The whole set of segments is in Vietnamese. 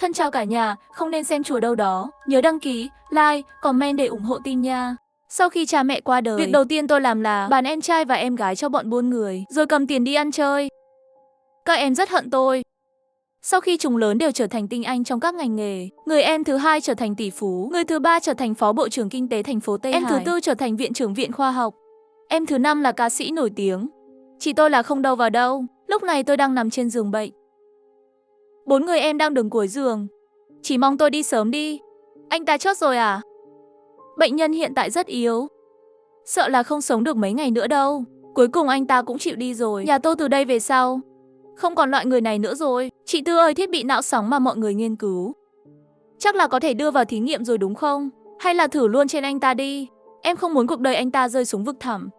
Thân chào cả nhà, không nên xem chùa đâu đó. Nhớ đăng ký, like, comment để ủng hộ team nha. Sau khi cha mẹ qua đời, việc đầu tiên tôi làm là bán em trai và em gái cho bọn buôn người, rồi cầm tiền đi ăn chơi. Các em rất hận tôi. Sau khi chúng lớn đều trở thành tinh anh trong các ngành nghề, người em thứ hai trở thành tỷ phú, người thứ ba trở thành phó bộ trưởng kinh tế thành phố Tây Hải, em thứ tư trở thành viện trưởng viện khoa học, em thứ năm là ca sĩ nổi tiếng. Chỉ tôi là không đâu vào đâu. Lúc này tôi đang nằm trên giường bệnh. 4 người em đang đứng cuối giường. Chỉ mong tôi đi sớm đi. Anh ta chốt rồi à? Bệnh nhân hiện tại rất yếu. Sợ là không sống được mấy ngày nữa đâu. Cuối cùng anh ta cũng chịu đi rồi. Nhà tôi từ đây về sau không còn loại người này nữa rồi. Chị Tư ơi, thiết bị não sóng mà mọi người nghiên cứu chắc là có thể đưa vào thí nghiệm rồi đúng không? Hay là thử luôn trên anh ta đi. Em không muốn cuộc đời anh ta rơi xuống vực thẳm.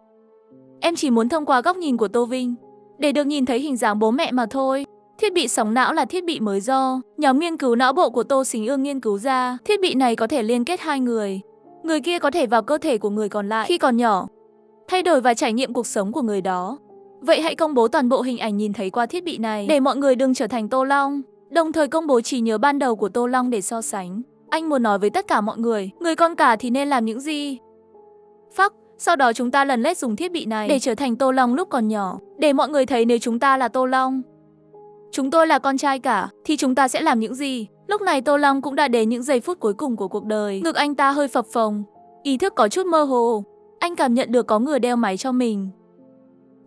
Em chỉ muốn thông qua góc nhìn của Tô Vinh để được nhìn thấy hình dáng bố mẹ mà thôi. Thiết bị sóng não là thiết bị mới do nhóm nghiên cứu não bộ của Tô Sính Ương nghiên cứu ra. Thiết bị này có thể liên kết hai người. Người kia có thể vào cơ thể của người còn lại khi còn nhỏ, thay đổi và trải nghiệm cuộc sống của người đó. Vậy hãy công bố toàn bộ hình ảnh nhìn thấy qua thiết bị này để mọi người đừng trở thành Tô Long. Đồng thời công bố trí nhớ ban đầu của Tô Long để so sánh. Anh muốn nói với tất cả mọi người, người con cả thì nên làm những gì? Phắc, sau đó chúng ta lần lết dùng thiết bị này để trở thành Tô Long lúc còn nhỏ, để mọi người thấy nếu chúng ta là Tô Long, chúng tôi là con trai cả, thì chúng ta sẽ làm những gì? Lúc này Tô Long cũng đã đến những giây phút cuối cùng của cuộc đời. Ngực anh ta hơi phập phồng, ý thức có chút mơ hồ. Anh cảm nhận được có người đeo máy cho mình.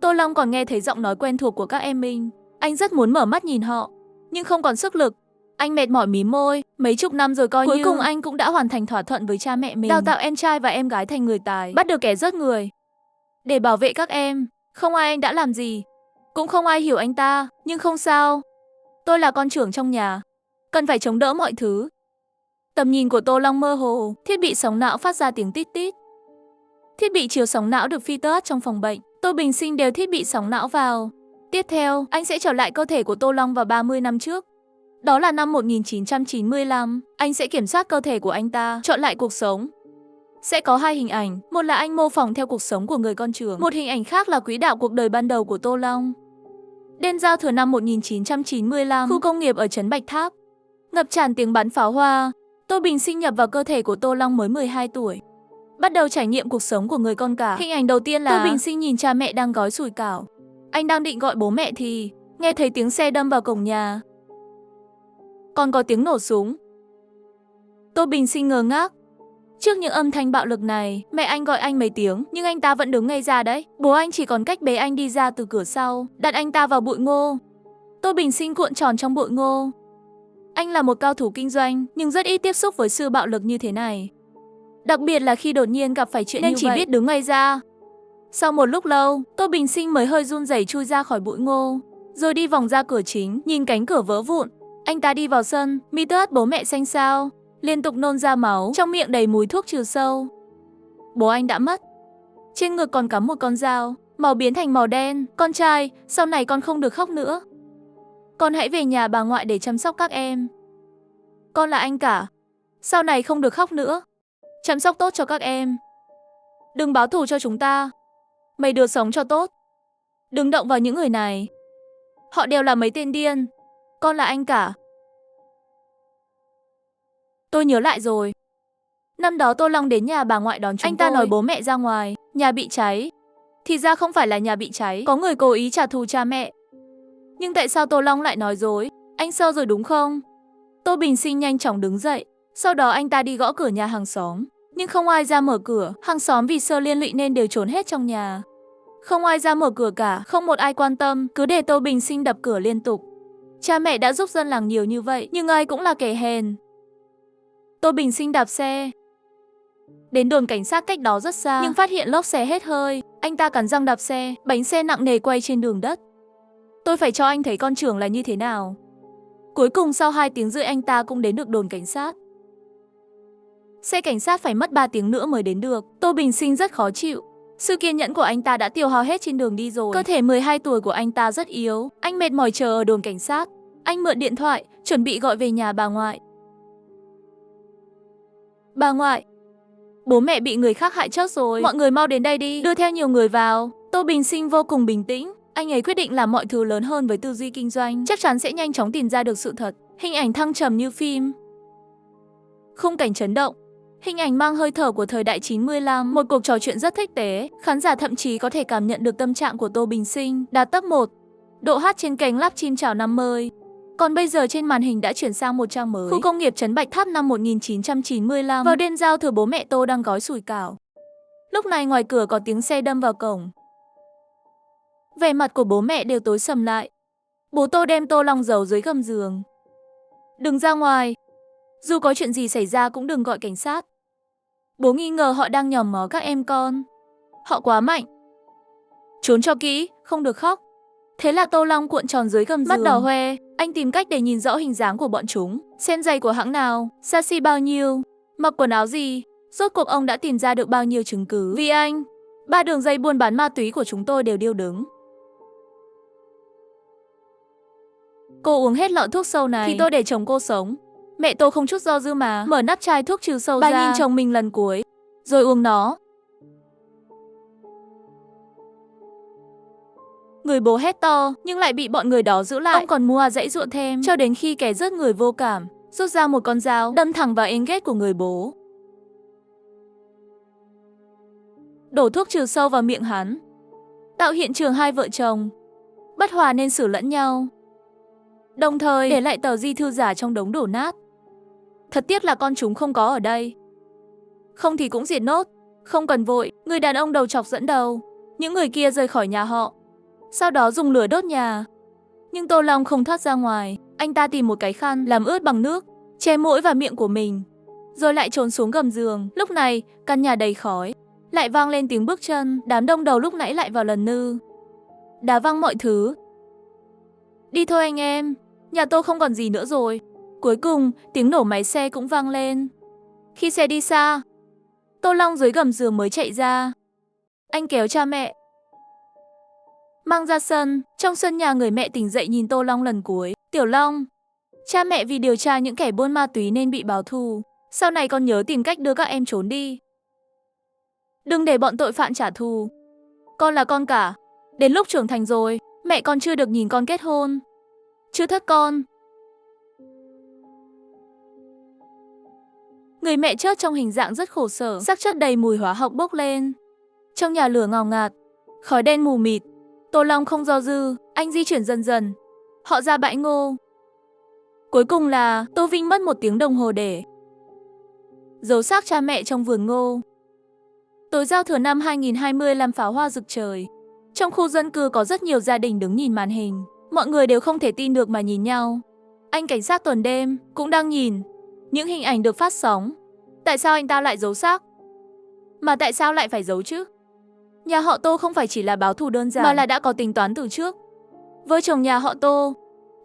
Tô Long còn nghe thấy giọng nói quen thuộc của các em mình. Anh rất muốn mở mắt nhìn họ, nhưng không còn sức lực. Anh mệt mỏi mím môi. Mấy chục năm rồi coi như. Cuối cùng anh cũng đã hoàn thành thỏa thuận với cha mẹ mình, đào tạo em trai và em gái thành người tài, bắt được kẻ giết người. Để bảo vệ các em, không ai anh đã làm gì, cũng không ai hiểu anh ta. Nhưng không sao, tôi là con trưởng trong nhà, cần phải chống đỡ mọi thứ. Tầm nhìn của Tô Long mơ hồ. Thiết bị sóng não phát ra tiếng tít tít. Thiết bị chiếu sóng não được phi tớt trong phòng bệnh. Tô Bình Sinh đều thiết bị sóng não vào. Tiếp theo, anh sẽ trở lại cơ thể của Tô Long vào 30 năm trước. Đó là năm 1995. Anh sẽ kiểm soát cơ thể của anh ta, chọn lại cuộc sống. Sẽ có hai hình ảnh, một là anh mô phỏng theo cuộc sống của người con trưởng, một hình ảnh khác là quỹ đạo cuộc đời ban đầu của Tô Long. Đêm giao thừa năm 1995, khu công nghiệp ở trấn Bạch Tháp, ngập tràn tiếng bắn pháo hoa. Tô Bình Sinh nhập vào cơ thể của Tô Long mới 12 tuổi, bắt đầu trải nghiệm cuộc sống của người con cả. Hình ảnh đầu tiên là Tô Bình Sinh nhìn cha mẹ đang gói sủi cảo. Anh đang định gọi bố mẹ thì nghe thấy tiếng xe đâm vào cổng nhà, còn có tiếng nổ súng. Tô Bình Sinh ngơ ngác trước những âm thanh bạo lực này. Mẹ anh gọi anh mấy tiếng nhưng anh ta vẫn đứng ngây ra đấy. Bố anh chỉ còn cách bế anh đi ra từ cửa sau, đặt anh ta vào bụi ngô. Tô Bình Sinh cuộn tròn trong bụi ngô. Anh là một cao thủ kinh doanh nhưng rất ít tiếp xúc với sự bạo lực như thế này, đặc biệt là khi đột nhiên gặp phải chuyện nên như chỉ vậy. Biết đứng ngây ra. Sau một lúc lâu, Tô Bình Sinh mới hơi run rẩy chui ra khỏi bụi ngô, rồi đi vòng ra cửa chính, nhìn cánh cửa vỡ vụn. Anh ta đi vào sân, mi tớt bố mẹ xanh xao, liên tục nôn ra máu, trong miệng đầy mùi thuốc trừ sâu. Bố anh đã mất. Trên ngực còn cắm một con dao, màu biến thành màu đen. Con trai, sau này con không được khóc nữa. Con hãy về nhà bà ngoại để chăm sóc các em. Con là anh cả, sau này không được khóc nữa. Chăm sóc tốt cho các em. Đừng báo thù cho chúng ta. Mấy đứa sống cho tốt. Đừng động vào những người này. Họ đều là mấy tên điên. Con là anh cả. Tôi nhớ lại rồi. Năm đó Tô Long đến nhà bà ngoại đón chúng tôi. Anh ta nói bố mẹ ra ngoài, nhà bị cháy. Thì ra không phải là nhà bị cháy, có người cố ý trả thù cha mẹ. Nhưng tại sao Tô Long lại nói dối? Anh sơ rồi đúng không? Tô Bình Sinh nhanh chóng đứng dậy. Sau đó anh ta đi gõ cửa nhà hàng xóm, nhưng không ai ra mở cửa. Hàng xóm vì sợ liên lụy nên đều trốn hết trong nhà. Không ai ra mở cửa cả, không một ai quan tâm, cứ để Tô Bình Sinh đập cửa liên tục. Cha mẹ đã giúp dân làng nhiều như vậy, nhưng ai cũng là kẻ hèn. Tô Bình Sinh đạp xe đến đồn cảnh sát cách đó rất xa, nhưng phát hiện lốp xe hết hơi. Anh ta cắn răng đạp xe, bánh xe nặng nề quay trên đường đất. Tôi phải cho anh thấy con trưởng là như thế nào. Cuối cùng sau 2 tiếng rưỡi anh ta cũng đến được đồn cảnh sát. Xe cảnh sát phải mất 3 tiếng nữa mới đến được. Tô Bình Sinh rất khó chịu. Sự kiên nhẫn của anh ta đã tiêu hao hết trên đường đi rồi. Cơ thể 12 tuổi của anh ta rất yếu. Anh mệt mỏi chờ ở đồn cảnh sát. Anh mượn điện thoại, chuẩn bị gọi về nhà bà ngoại. Bà ngoại, bố mẹ bị người khác hại chết rồi. Mọi người mau đến đây đi, đưa theo nhiều người vào. Tô Bình Sinh vô cùng bình tĩnh. Anh ấy quyết định làm mọi thứ lớn hơn với tư duy kinh doanh. Chắc chắn sẽ nhanh chóng tìm ra được sự thật. Hình ảnh thăng trầm như phim. Khung cảnh chấn động. Hình ảnh mang hơi thở của thời đại 95, một cuộc trò chuyện rất thích tế. Khán giả thậm chí có thể cảm nhận được tâm trạng của Tô Bình Sinh, đạt top 1. Độ hát trên kênh Lắp Chim chào năm mới. Còn bây giờ trên màn hình đã chuyển sang một trang mới. Khu công nghiệp Trấn Bạch Tháp năm 1995. Vào đêm giao thừa bố mẹ Tô đang gói sủi cảo. Lúc này ngoài cửa có tiếng xe đâm vào cổng. Vẻ mặt của bố mẹ đều tối sầm lại. Bố Tô đem Tô Long giấu dưới gầm giường. Đừng ra ngoài. Dù có chuyện gì xảy ra cũng đừng gọi cảnh sát. Bố nghi ngờ họ đang nhòm ngó các em con. Họ quá mạnh. Trốn cho kỹ, không được khóc. Thế là Tô Long cuộn tròn dưới gầm giường. Mắt đỏ hoe, anh tìm cách để nhìn rõ hình dáng của bọn chúng. Xem giày của hãng nào, xa xỉ bao nhiêu, mặc quần áo gì. Rốt cuộc ông đã tìm ra được bao nhiêu chứng cứ. Vì anh, 3 đường dây buôn bán ma túy của chúng tôi đều điêu đứng. Cô uống hết lọ thuốc sâu này thì tôi để chồng cô sống. Mẹ Tô không chút do dự mà mở nắp chai thuốc trừ sâu ra. Bà nhìn chồng mình lần cuối, rồi uống nó. Người bố hét to, nhưng lại bị bọn người đó giữ lại. Ông còn mua dãy dụa thêm, cho đến khi kẻ giết người vô cảm, rút ra một con dao, đâm thẳng vào ến ghét của người bố. Đổ thuốc trừ sâu vào miệng hắn. Tạo hiện trường hai vợ chồng bất hòa nên xử lẫn nhau. Đồng thời để lại tờ di thư giả trong đống đổ nát. Thật tiếc là con chúng không có ở đây. Không thì cũng diệt nốt. Không cần vội, người đàn ông đầu chọc dẫn đầu. Những người kia rời khỏi nhà họ. Sau đó dùng lửa đốt nhà. Nhưng Tô Long không thoát ra ngoài. Anh ta tìm một cái khăn làm ướt bằng nước, che mũi và miệng của mình, rồi lại trốn xuống gầm giường. Lúc này, căn nhà đầy khói. Lại vang lên tiếng bước chân. Đám đông đầu lúc nãy lại vào lần nư đá văng mọi thứ. Đi thôi anh em, nhà Tô không còn gì nữa rồi. Cuối cùng, tiếng nổ máy xe cũng vang lên. Khi xe đi xa, Tô Long dưới gầm giường mới chạy ra. Anh kéo cha mẹ mang ra sân. Trong sân nhà, người mẹ tỉnh dậy nhìn Tô Long lần cuối. Tiểu Long, cha mẹ vì điều tra những kẻ buôn ma túy nên bị báo thù. Sau này con nhớ tìm cách đưa các em trốn đi. Đừng để bọn tội phạm trả thù. Con là con cả. Đến lúc trưởng thành rồi, mẹ con chưa được nhìn con kết hôn. Chưa thất con. Người mẹ chớt trong hình dạng rất khổ sở, xác chất đầy mùi hóa học bốc lên. Trong nhà lửa ngào ngạt, khói đen mù mịt. Tô Long không do dự, anh di chuyển dần dần. Họ ra bãi ngô. Cuối cùng là Tô Vinh mất 1 tiếng đồng hồ để giấu xác cha mẹ trong vườn ngô. Tối giao thừa năm 2020 làm pháo hoa rực trời. Trong khu dân cư có rất nhiều gia đình đứng nhìn màn hình. Mọi người đều không thể tin được mà nhìn nhau. Anh cảnh sát tuần đêm cũng đang nhìn những hình ảnh được phát sóng. Tại sao anh ta lại giấu xác? Mà tại sao lại phải giấu chứ? Nhà họ Tô không phải chỉ là báo thù đơn giản, mà là đã có tính toán từ trước. Vợ chồng nhà họ Tô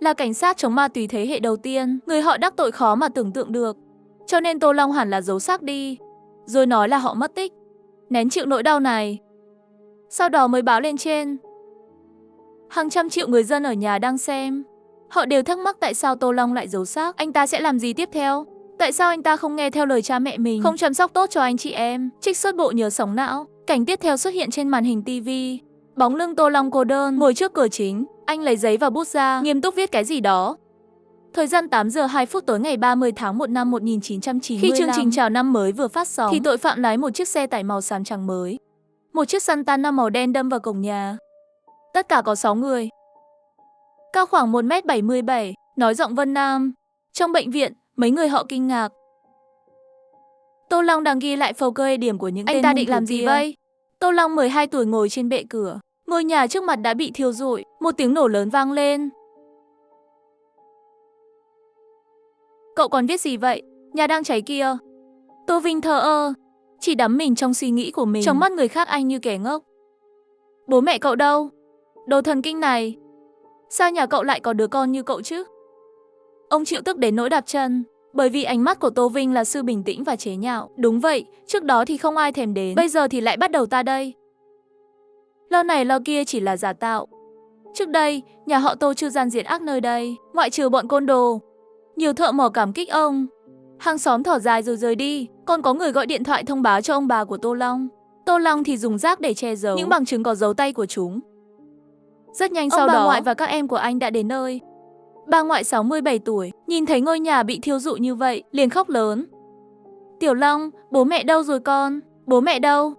là cảnh sát chống ma túy thế hệ đầu tiên. Người họ đắc tội khó mà tưởng tượng được. Cho nên Tô Long hẳn là giấu xác đi, rồi nói là họ mất tích, nén chịu nỗi đau này. Sau đó mới báo lên trên. Hàng trăm triệu người dân ở nhà đang xem. Họ đều thắc mắc tại sao Tô Long lại giấu xác. Anh ta sẽ làm gì tiếp theo? Tại sao anh ta không nghe theo lời cha mẹ mình, không chăm sóc tốt cho anh chị em? Trích xuất bộ nhớ sống não. Cảnh tiếp theo xuất hiện trên màn hình tivi. Bóng lưng Tô Long cô đơn ngồi trước cửa chính. Anh lấy giấy và bút ra, nghiêm túc viết cái gì đó. Thời gian 8 giờ 2 phút tối ngày 30 tháng 1 năm 1995. Khi chương trình chào năm mới vừa phát sóng thì tội phạm lái một chiếc xe tải màu xám trắng mới. Một chiếc Santana màu đen đâm vào cổng nhà. Tất cả có 6 người. Cao khoảng 1m77, nói giọng Vân Nam. Trong bệnh viện, mấy người họ kinh ngạc. Tô Long đang ghi lại phâu cơ điểm của những tên hung thủ. Anh ta định làm gì vậy? Tô Long 12 tuổi ngồi trên bệ cửa. Ngôi nhà trước mặt đã bị thiêu rụi. Một tiếng nổ lớn vang lên. Cậu còn viết gì vậy? Nhà đang cháy kia. Tô Vinh thờ ơ, chỉ đắm mình trong suy nghĩ của mình. Trong mắt người khác anh như kẻ ngốc. Bố mẹ cậu đâu? Đồ thần kinh này. Sao nhà cậu lại có đứa con như cậu chứ? Ông chịu tức đến nỗi đạp chân. Bởi vì ánh mắt của Tô Vinh là sự bình tĩnh và chế nhạo. Đúng vậy, trước đó thì không ai thèm đến. Bây giờ thì lại bắt đầu ta đây. Lo này lo kia chỉ là giả tạo. Trước đây, nhà họ Tô chưa gian diệt ác nơi đây. Ngoại trừ bọn côn đồ. Nhiều thợ mỏ cảm kích ông. Hàng xóm thở dài rồi rời đi. Còn có người gọi điện thoại thông báo cho ông bà của Tô Long. Tô Long thì dùng rác để che giấu những bằng chứng có dấu tay của chúng. Rất nhanh sau đó, ông bà ngoại và các em của anh đã đến nơi. Bà ngoại 67 tuổi, nhìn thấy ngôi nhà bị thiêu rụi như vậy, liền khóc lớn. Tiểu Long, bố mẹ đâu rồi con? Bố mẹ đâu?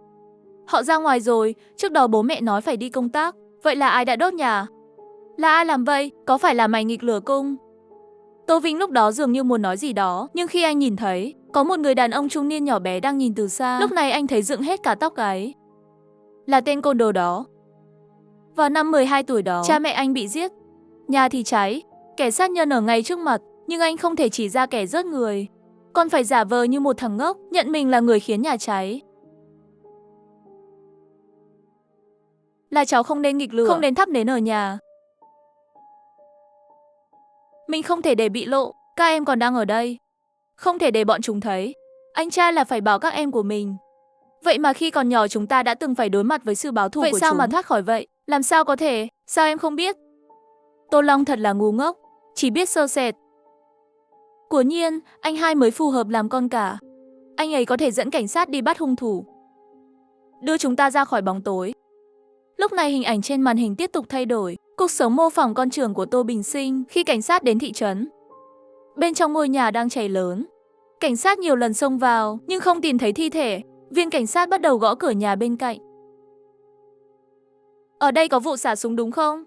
Họ ra ngoài rồi, trước đó bố mẹ nói phải đi công tác. Vậy là ai đã đốt nhà? Là ai làm vậy? Có phải là mày nghịch lửa cung? Tô Vinh lúc đó dường như muốn nói gì đó, nhưng khi anh nhìn thấy, có một người đàn ông trung niên nhỏ bé đang nhìn từ xa. Lúc này anh thấy dựng hết cả tóc gáy. Là tên côn đồ đó. Vào năm 12 tuổi đó, cha mẹ anh bị giết. Nhà thì cháy, kẻ sát nhân ở ngay trước mặt, nhưng anh không thể chỉ ra kẻ giết người. Còn phải giả vờ như một thằng ngốc, nhận mình là người khiến nhà cháy. Là cháu không nên nghịch lửa, không nên thắp nến ở nhà. Mình không thể để bị lộ, các em còn đang ở đây. Không thể để bọn chúng thấy. Anh trai là phải bảo các em của mình. Vậy mà khi còn nhỏ chúng ta đã từng phải đối mặt với sự báo thù của chúng. Vậy sao mà thoát khỏi vậy? Làm sao có thể? Sao em không biết? Tô Long thật là ngu ngốc, chỉ biết sơ sẹt. Quả nhiên, anh hai mới phù hợp làm con cả. Anh ấy có thể dẫn cảnh sát đi bắt hung thủ, đưa chúng ta ra khỏi bóng tối. Lúc này hình ảnh trên màn hình tiếp tục thay đổi. Cuộc sống mô phỏng con trưởng của Tô Bình Sinh khi cảnh sát đến thị trấn. Bên trong ngôi nhà đang cháy lớn. Cảnh sát nhiều lần xông vào, nhưng không tìm thấy thi thể. Viên cảnh sát bắt đầu gõ cửa nhà bên cạnh. Ở đây có vụ xả súng đúng không?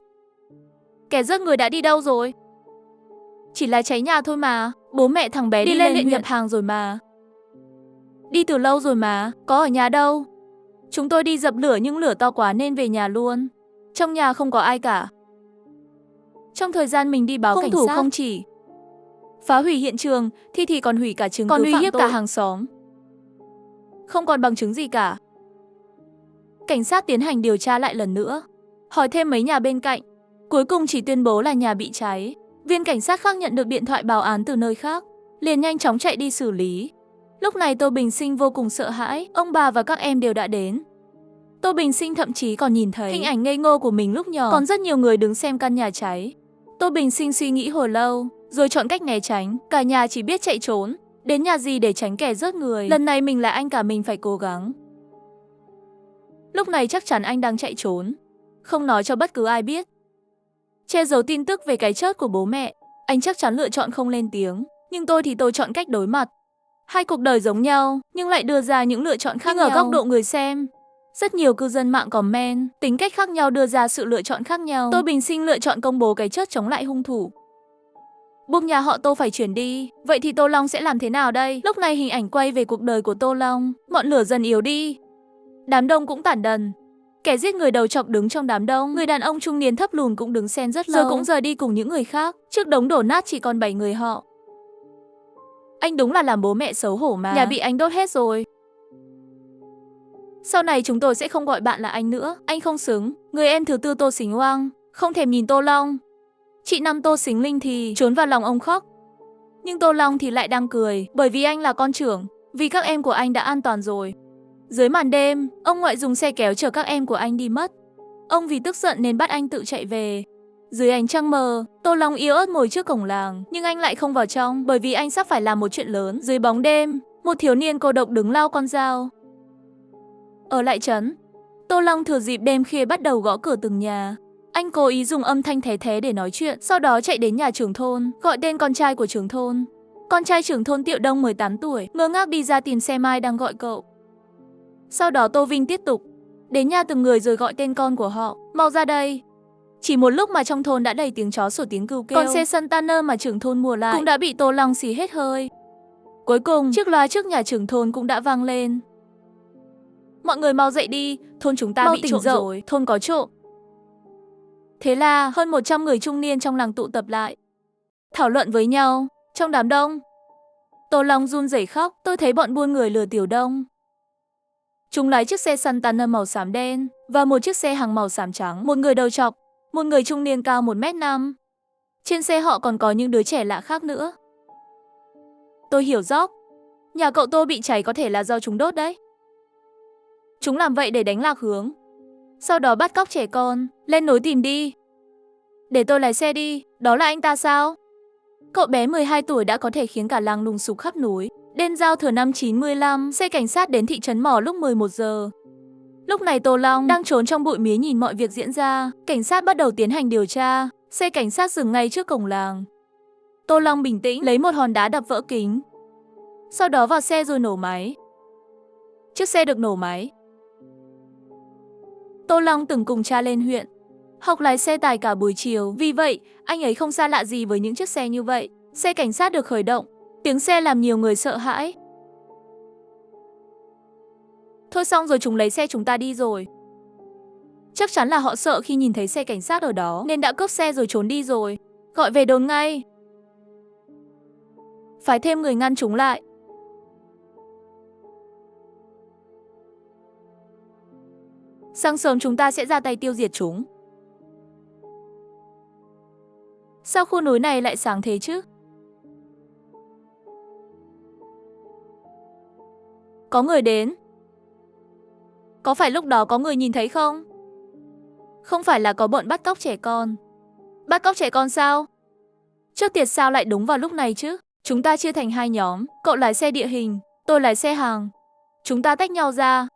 Kẻ giết người đã đi đâu rồi? Chỉ là cháy nhà thôi mà. Bố mẹ thằng bé đi lên huyện nhập hàng rồi mà. Đi từ lâu rồi mà, có ở nhà đâu. Chúng tôi đi dập lửa nhưng lửa to quá nên về nhà luôn. Trong nhà không có ai cả. Trong thời gian mình đi báo cảnh sát, hung thủ không chỉ phá hủy hiện trường, thì còn hủy cả chứng cứ, còn uy hiếp cả hàng xóm. Không còn bằng chứng gì cả. Cảnh sát tiến hành điều tra lại lần nữa, hỏi thêm mấy nhà bên cạnh. Cuối cùng chỉ tuyên bố là nhà bị cháy. Viên cảnh sát khác nhận được điện thoại báo án từ nơi khác, liền nhanh chóng chạy đi xử lý. Lúc này Tô Bình Sinh vô cùng sợ hãi, ông bà và các em đều đã đến. Tô Bình Sinh thậm chí còn nhìn thấy hình ảnh ngây ngô của mình lúc nhỏ, còn rất nhiều người đứng xem căn nhà cháy. Tô Bình Sinh suy nghĩ hồi lâu, rồi chọn cách né tránh, cả nhà chỉ biết chạy trốn. Đến nhà gì để tránh kẻ giết người, lần này mình là anh cả mình phải cố gắng. Lúc này chắc chắn anh đang chạy trốn, không nói cho bất cứ ai biết. Che giấu tin tức về cái chết của bố mẹ, anh chắc chắn lựa chọn không lên tiếng. Nhưng tôi thì tôi chọn cách đối mặt. Hai cuộc đời giống nhau, nhưng lại đưa ra những lựa chọn khác nhau. Ở góc độ người xem, rất nhiều cư dân mạng comment, tính cách khác nhau đưa ra sự lựa chọn khác nhau. Tô Bình Sinh lựa chọn công bố cái chết chống lại hung thủ, buộc nhà họ Tô phải chuyển đi. Vậy thì Tô Long sẽ làm thế nào đây? Lúc này hình ảnh quay về cuộc đời của Tô Long, ngọn lửa dần yếu đi. Đám đông cũng tản dần. Kẻ giết người đầu chọc đứng trong đám đông, người đàn ông trung niên thấp lùn cũng đứng xen rất lâu, rồi cũng rời đi cùng những người khác. Trước đống đổ nát chỉ còn 7 người họ. Anh đúng là làm bố mẹ xấu hổ mà. Nhà bị anh đốt hết rồi. Sau này chúng tôi sẽ không gọi bạn là anh nữa. Anh không xứng. Người em thứ tư Tô Xính Oang không thèm nhìn Tô Long. Chị năm Tô Xính Linh thì trốn vào lòng ông khóc. Nhưng Tô Long thì lại đang cười, bởi vì anh là con trưởng, vì các em của anh đã an toàn rồi. Dưới màn đêm, ông ngoại dùng xe kéo chở các em của anh đi mất. Ông vì tức giận nên bắt anh tự chạy về. Dưới ánh trăng mờ, Tô Long yếu ớt ngồi trước cổng làng, nhưng anh lại không vào trong, bởi vì anh sắp phải làm một chuyện lớn. Dưới bóng đêm, một thiếu niên cô độc đứng lau con dao. Ở lại trấn, Tô Long thừa dịp đêm khuya bắt đầu gõ cửa từng nhà. Anh cố ý dùng âm thanh thé thé để nói chuyện, sau đó chạy đến nhà trưởng thôn, gọi tên con trai của trưởng thôn. Con trai trưởng thôn Tiệu Đông 18 tuổi, ngơ ngác đi ra tìm xe Mai đang gọi cậu. Sau đó Tô Vinh tiếp tục đến nhà từng người rồi gọi tên con của họ, mau ra đây. Chỉ một lúc mà trong thôn đã đầy tiếng chó sủa tiếng cừu kêu. Còn xe Santana mà trưởng thôn mua lại cũng đã bị Tô Long xì hết hơi. Cuối cùng, chiếc loa trước nhà trưởng thôn cũng đã vang lên. Mọi người mau dậy đi, thôn chúng ta bị trộm rồi, thôn có trộm. Thế là hơn 100 người trung niên trong làng tụ tập lại, thảo luận với nhau. Trong đám đông, Tô Long run rẩy khóc. Tôi thấy bọn buôn người lừa Tiểu Đông. Chúng lái chiếc xe Santana màu xám đen và một chiếc xe hàng màu xám trắng. Một người đầu trọc, một người trung niên cao 1m5. Trên xe họ còn có những đứa trẻ lạ khác nữa. Tôi hiểu rõ, nhà cậu Tô bị cháy có thể là do chúng đốt đấy. Chúng làm vậy để đánh lạc hướng, sau đó bắt cóc trẻ con, lên núi tìm đi. Để tôi lái xe đi, đó là anh ta sao? Cậu bé 12 tuổi đã có thể khiến cả làng lùng sục khắp núi. Đêm giao thừa năm 95, xe cảnh sát đến thị trấn Mỏ lúc 11 giờ. Lúc này Tô Long đang trốn trong bụi mía nhìn mọi việc diễn ra. Cảnh sát bắt đầu tiến hành điều tra. Xe cảnh sát dừng ngay trước cổng làng. Tô Long bình tĩnh, lấy một hòn đá đập vỡ kính. Sau đó vào xe rồi nổ máy. Chiếc xe được nổ máy. Tô Long từng cùng cha lên huyện, học lái xe tải cả buổi chiều. Vì vậy, anh ấy không xa lạ gì với những chiếc xe như vậy. Xe cảnh sát được khởi động. Tiếng xe làm nhiều người sợ hãi. Thôi xong rồi, chúng lấy xe chúng ta đi rồi. Chắc chắn là họ sợ khi nhìn thấy xe cảnh sát ở đó nên đã cướp xe rồi trốn đi rồi. Gọi về đồn ngay. Phải thêm người ngăn chúng lại. Sáng sớm chúng ta sẽ ra tay tiêu diệt chúng. Sao khu núi này lại sáng thế chứ? Có người đến. Có phải lúc đó có người nhìn thấy không? Không phải là có bọn bắt cóc trẻ con. Bắt cóc trẻ con sao? Trước tiệt sao lại đúng vào lúc này chứ? Chúng ta chia thành hai nhóm. Cậu lái xe địa hình, tôi lái xe hàng. Chúng ta tách nhau ra.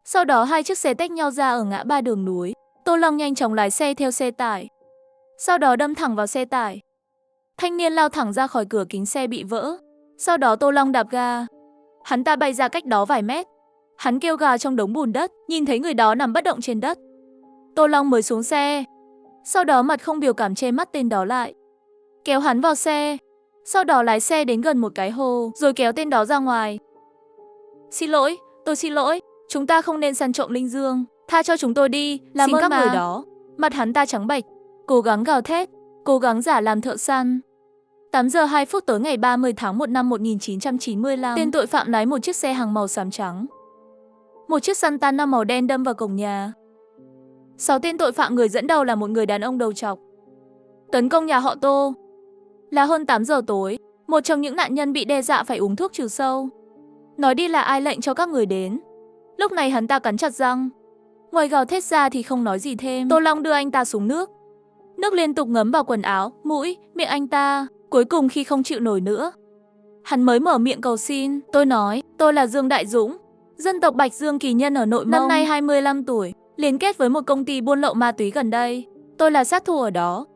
Sau đó hai chiếc xe tách nhau ra ở ngã ba đường núi. Tô Long nhanh chóng lái xe theo xe tải. Sau đó đâm thẳng vào xe tải. Thanh niên lao thẳng ra khỏi cửa, kính xe bị vỡ. Sau đó Tô Long đạp ga. Hắn ta bay ra cách đó vài mét. Hắn kêu gào trong đống bùn đất, nhìn thấy người đó nằm bất động trên đất. Tô Long mới xuống xe. Sau đó mặt không biểu cảm che mắt tên đó lại. Kéo hắn vào xe. Sau đó lái xe đến gần một cái hồ, rồi kéo tên đó ra ngoài. Xin lỗi, tôi xin lỗi. Chúng ta không nên săn trộm Linh Dương. Tha cho chúng tôi đi, làm ơn các người đó. Mặt hắn ta trắng bệch, cố gắng gào thét, cố gắng giả làm thợ săn. 8 giờ 2 phút tối ngày 30 tháng 1 năm 1995, tên tội phạm lái một chiếc xe hàng màu xám trắng. Một chiếc Santana màu đen đâm vào cổng nhà. 6 tên tội phạm, người dẫn đầu là một người đàn ông đầu trọc. Tấn công nhà họ Tô. Là hơn 8 giờ tối, một trong những nạn nhân bị đe dọa phải uống thuốc trừ sâu. Nói đi là ai lệnh cho các người đến. Lúc này hắn ta cắn chặt răng. Ngoài gào thét ra thì không nói gì thêm. Tô Long đưa anh ta xuống nước. Nước liên tục ngấm vào quần áo, mũi, miệng anh ta. Cuối cùng khi không chịu nổi nữa, hắn mới mở miệng cầu xin. Tôi nói, tôi là Dương Đại Dũng, dân tộc Bạch Dương Kỳ Nhân ở Nội Mông. Năm nay 25 tuổi, liên kết với một công ty buôn lậu ma túy gần đây. Tôi là sát thủ ở đó,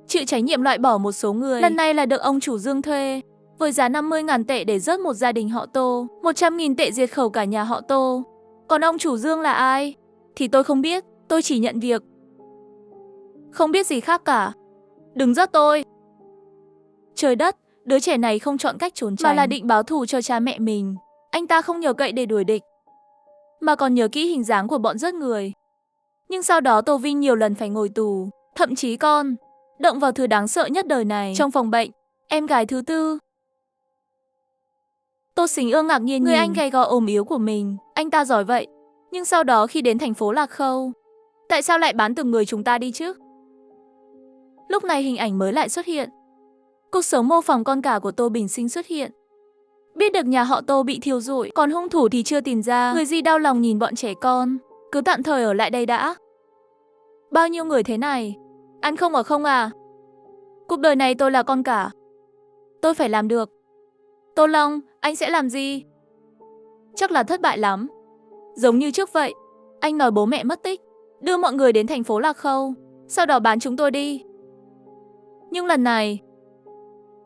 chịu trách nhiệm loại bỏ một số người. Lần này là được ông chủ Dương thuê, với giá 50.000 tệ để rớt một gia đình họ Tô, 100.000 tệ diệt khẩu cả nhà họ Tô. Còn ông chủ Dương là ai? Thì tôi không biết, tôi chỉ nhận việc. Không biết gì khác cả. Đừng rớt tôi. Trời đất, đứa trẻ này không chọn cách trốn tránh, mà là định báo thù cho cha mẹ mình. Anh ta không nhờ cậy để đuổi địch, mà còn nhớ kỹ hình dáng của bọn rớt người. Nhưng sau đó Tô Vinh nhiều lần phải ngồi tù, thậm chí con động vào thứ đáng sợ nhất đời này. Trong phòng bệnh, em gái thứ tư. Tô Sính Ương ngạc nhiên người anh gầy gò ốm yếu của mình. Anh ta giỏi vậy, nhưng sau đó khi đến thành phố Lạc Khâu, tại sao lại bán từng người chúng ta đi chứ? Lúc này hình ảnh mới lại xuất hiện. Cuộc sống mô phỏng con cả của Tô Bình Sinh xuất hiện. Biết được nhà họ Tô bị thiêu rụi, còn hung thủ thì chưa tìm ra. Người gì đau lòng nhìn bọn trẻ con, cứ tạm thời ở lại đây đã. Bao nhiêu người thế này, ăn không ở không à? Cuộc đời này tôi là con cả, tôi phải làm được. Tô Long, anh sẽ làm gì? Chắc là thất bại lắm. Giống như trước vậy, anh nói bố mẹ mất tích, đưa mọi người đến thành phố Lạc Khâu, sau đó bán chúng tôi đi. Nhưng lần này,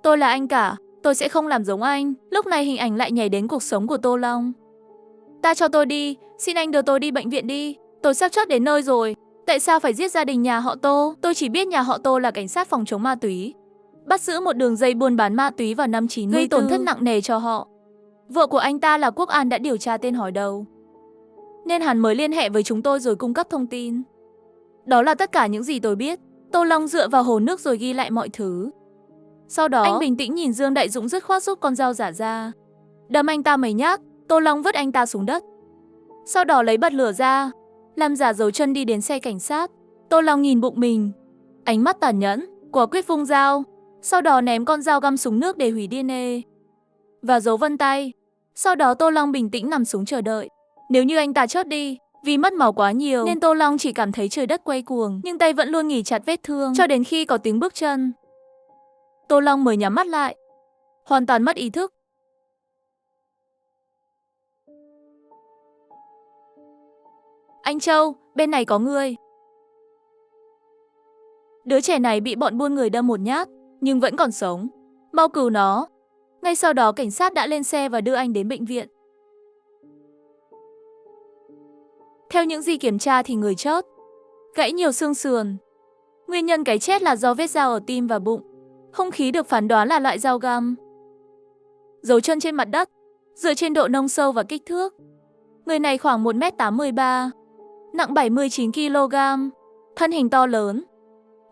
tôi là anh cả, tôi sẽ không làm giống anh. Lúc này hình ảnh lại nhảy đến cuộc sống của Tô Long. Ta cho tôi đi, xin anh đưa tôi đi bệnh viện đi. Tôi sắp chót đến nơi rồi. Tại sao phải giết gia đình nhà họ Tô? Tôi chỉ biết nhà họ Tô là cảnh sát phòng chống ma túy, bắt giữ một đường dây buôn bán ma túy vào năm 94, gây tổn thất nặng nề cho họ. Vợ của anh ta là Quốc An đã điều tra tên hỏi đầu, nên hắn mới liên hệ với chúng tôi rồi cung cấp thông tin. Đó là tất cả những gì tôi biết. Tô Long dựa vào hồ nước rồi ghi lại mọi thứ. Sau đó, anh bình tĩnh nhìn Dương Đại Dũng dứt khoát rút con dao giả ra, đâm anh ta mấy nhát. Tô Long vứt anh ta xuống đất. Sau đó lấy bật lửa ra, làm giả dấu chân đi đến xe cảnh sát. Tô Long nhìn bụng mình, ánh mắt tàn nhẫn, quả quyết vung dao. Sau đó ném con dao găm xuống nước để hủy DNA và dấu vân tay. Sau đó Tô Long bình tĩnh nằm xuống chờ đợi. Nếu như anh ta chớt đi, vì mất máu quá nhiều nên Tô Long chỉ cảm thấy trời đất quay cuồng, nhưng tay vẫn luôn nghỉ chặt vết thương cho đến khi có tiếng bước chân. Tô Long mới nhắm mắt lại, hoàn toàn mất ý thức. Anh Châu, bên này có người. Đứa trẻ này bị bọn buôn người đâm một nhát, nhưng vẫn còn sống. Mau cứu nó. Ngay sau đó cảnh sát đã lên xe và đưa anh đến bệnh viện. Theo những gì kiểm tra thì người chót gãy nhiều xương sườn. Nguyên nhân cái chết là do vết dao ở tim và bụng. Hung khí được phán đoán là loại dao găm. Dấu chân trên mặt đất, dựa trên độ nông sâu và kích thước. Người này khoảng 1m83, nặng 79 kg, thân hình to lớn.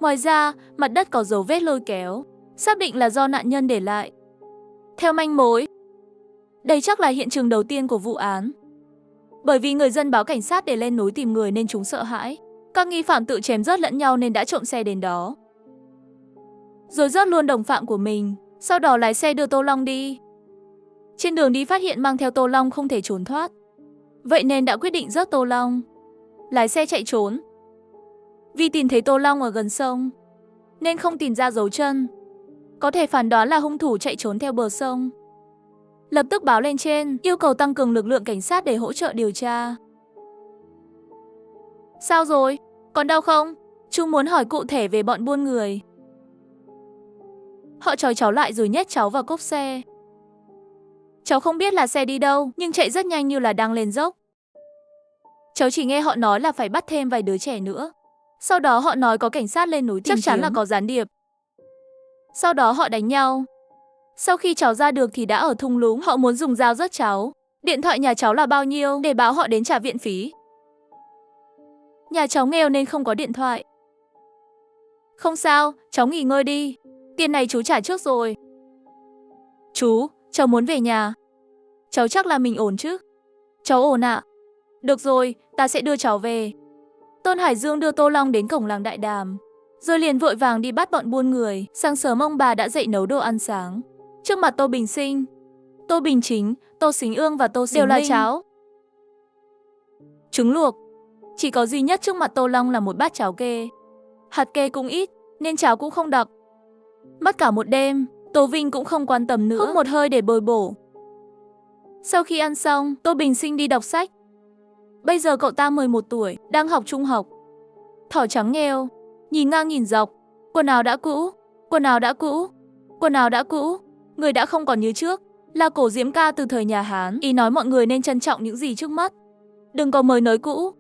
Ngoài ra, mặt đất có dấu vết lôi kéo, xác định là do nạn nhân để lại. Theo manh mối, đây chắc là hiện trường đầu tiên của vụ án. Bởi vì người dân báo cảnh sát để lên núi tìm người nên chúng sợ hãi. Các nghi phạm tự chém giết lẫn nhau nên đã trộm xe đến đó. Rồi giết luôn đồng phạm của mình, sau đó lái xe đưa Tô Long đi. Trên đường đi phát hiện mang theo Tô Long không thể trốn thoát. Vậy nên đã quyết định giết Tô Long, lái xe chạy trốn. Vì tìm thấy Tô Long ở gần sông, nên không tìm ra dấu chân. Có thể phán đoán là hung thủ chạy trốn theo bờ sông. Lập tức báo lên trên, yêu cầu tăng cường lực lượng cảnh sát để hỗ trợ điều tra. Sao rồi? Còn đau không? Chúng muốn hỏi cụ thể về bọn buôn người. Họ trói cháu lại rồi nhét cháu vào cốp xe. Cháu không biết là xe đi đâu, nhưng chạy rất nhanh như là đang lên dốc. Cháu chỉ nghe họ nói là phải bắt thêm vài đứa trẻ nữa. Sau đó họ nói có cảnh sát lên núi tìm chắc chắn là có gián điệp. Sau đó họ đánh nhau. Sau khi cháu ra được thì đã ở thung lũng, họ muốn dùng dao giết cháu. Điện thoại nhà cháu là bao nhiêu để báo họ đến trả viện phí. Nhà cháu nghèo nên không có điện thoại. Không sao, cháu nghỉ ngơi đi. Tiền này chú trả trước rồi. Chú, cháu muốn về nhà. Cháu chắc là mình ổn chứ? Cháu ổn ạ. Được rồi, ta sẽ đưa cháu về. Tôn Hải Dương đưa Tô Long đến cổng làng Đại Đàm, rồi liền vội vàng đi bắt bọn buôn người. Sáng sớm ông bà đã dậy nấu đồ ăn sáng. Trước mặt Tô Bình Sinh, Tô Bình Chính, Tô Xính Ương và Tô Xính đều là cháo, trứng luộc. Chỉ có duy nhất trước mặt Tô Long là một bát cháo kê. Hạt kê cũng ít, nên cháo cũng không đặc. Mất cả một đêm, Tô Vinh cũng không quan tâm nữa, hút một hơi để bồi bổ. Sau khi ăn xong, Tô Bình Sinh đi đọc sách. Bây giờ cậu ta 11 tuổi, đang học trung học. Thỏ trắng nghèo, nhìn ngang nhìn dọc. Quần áo đã cũ, quần áo đã cũ, quần áo đã cũ. Người đã không còn như trước, là cổ diễm ca từ thời nhà Hán. Ý nói mọi người nên trân trọng những gì trước mắt, đừng có mới nới cũ.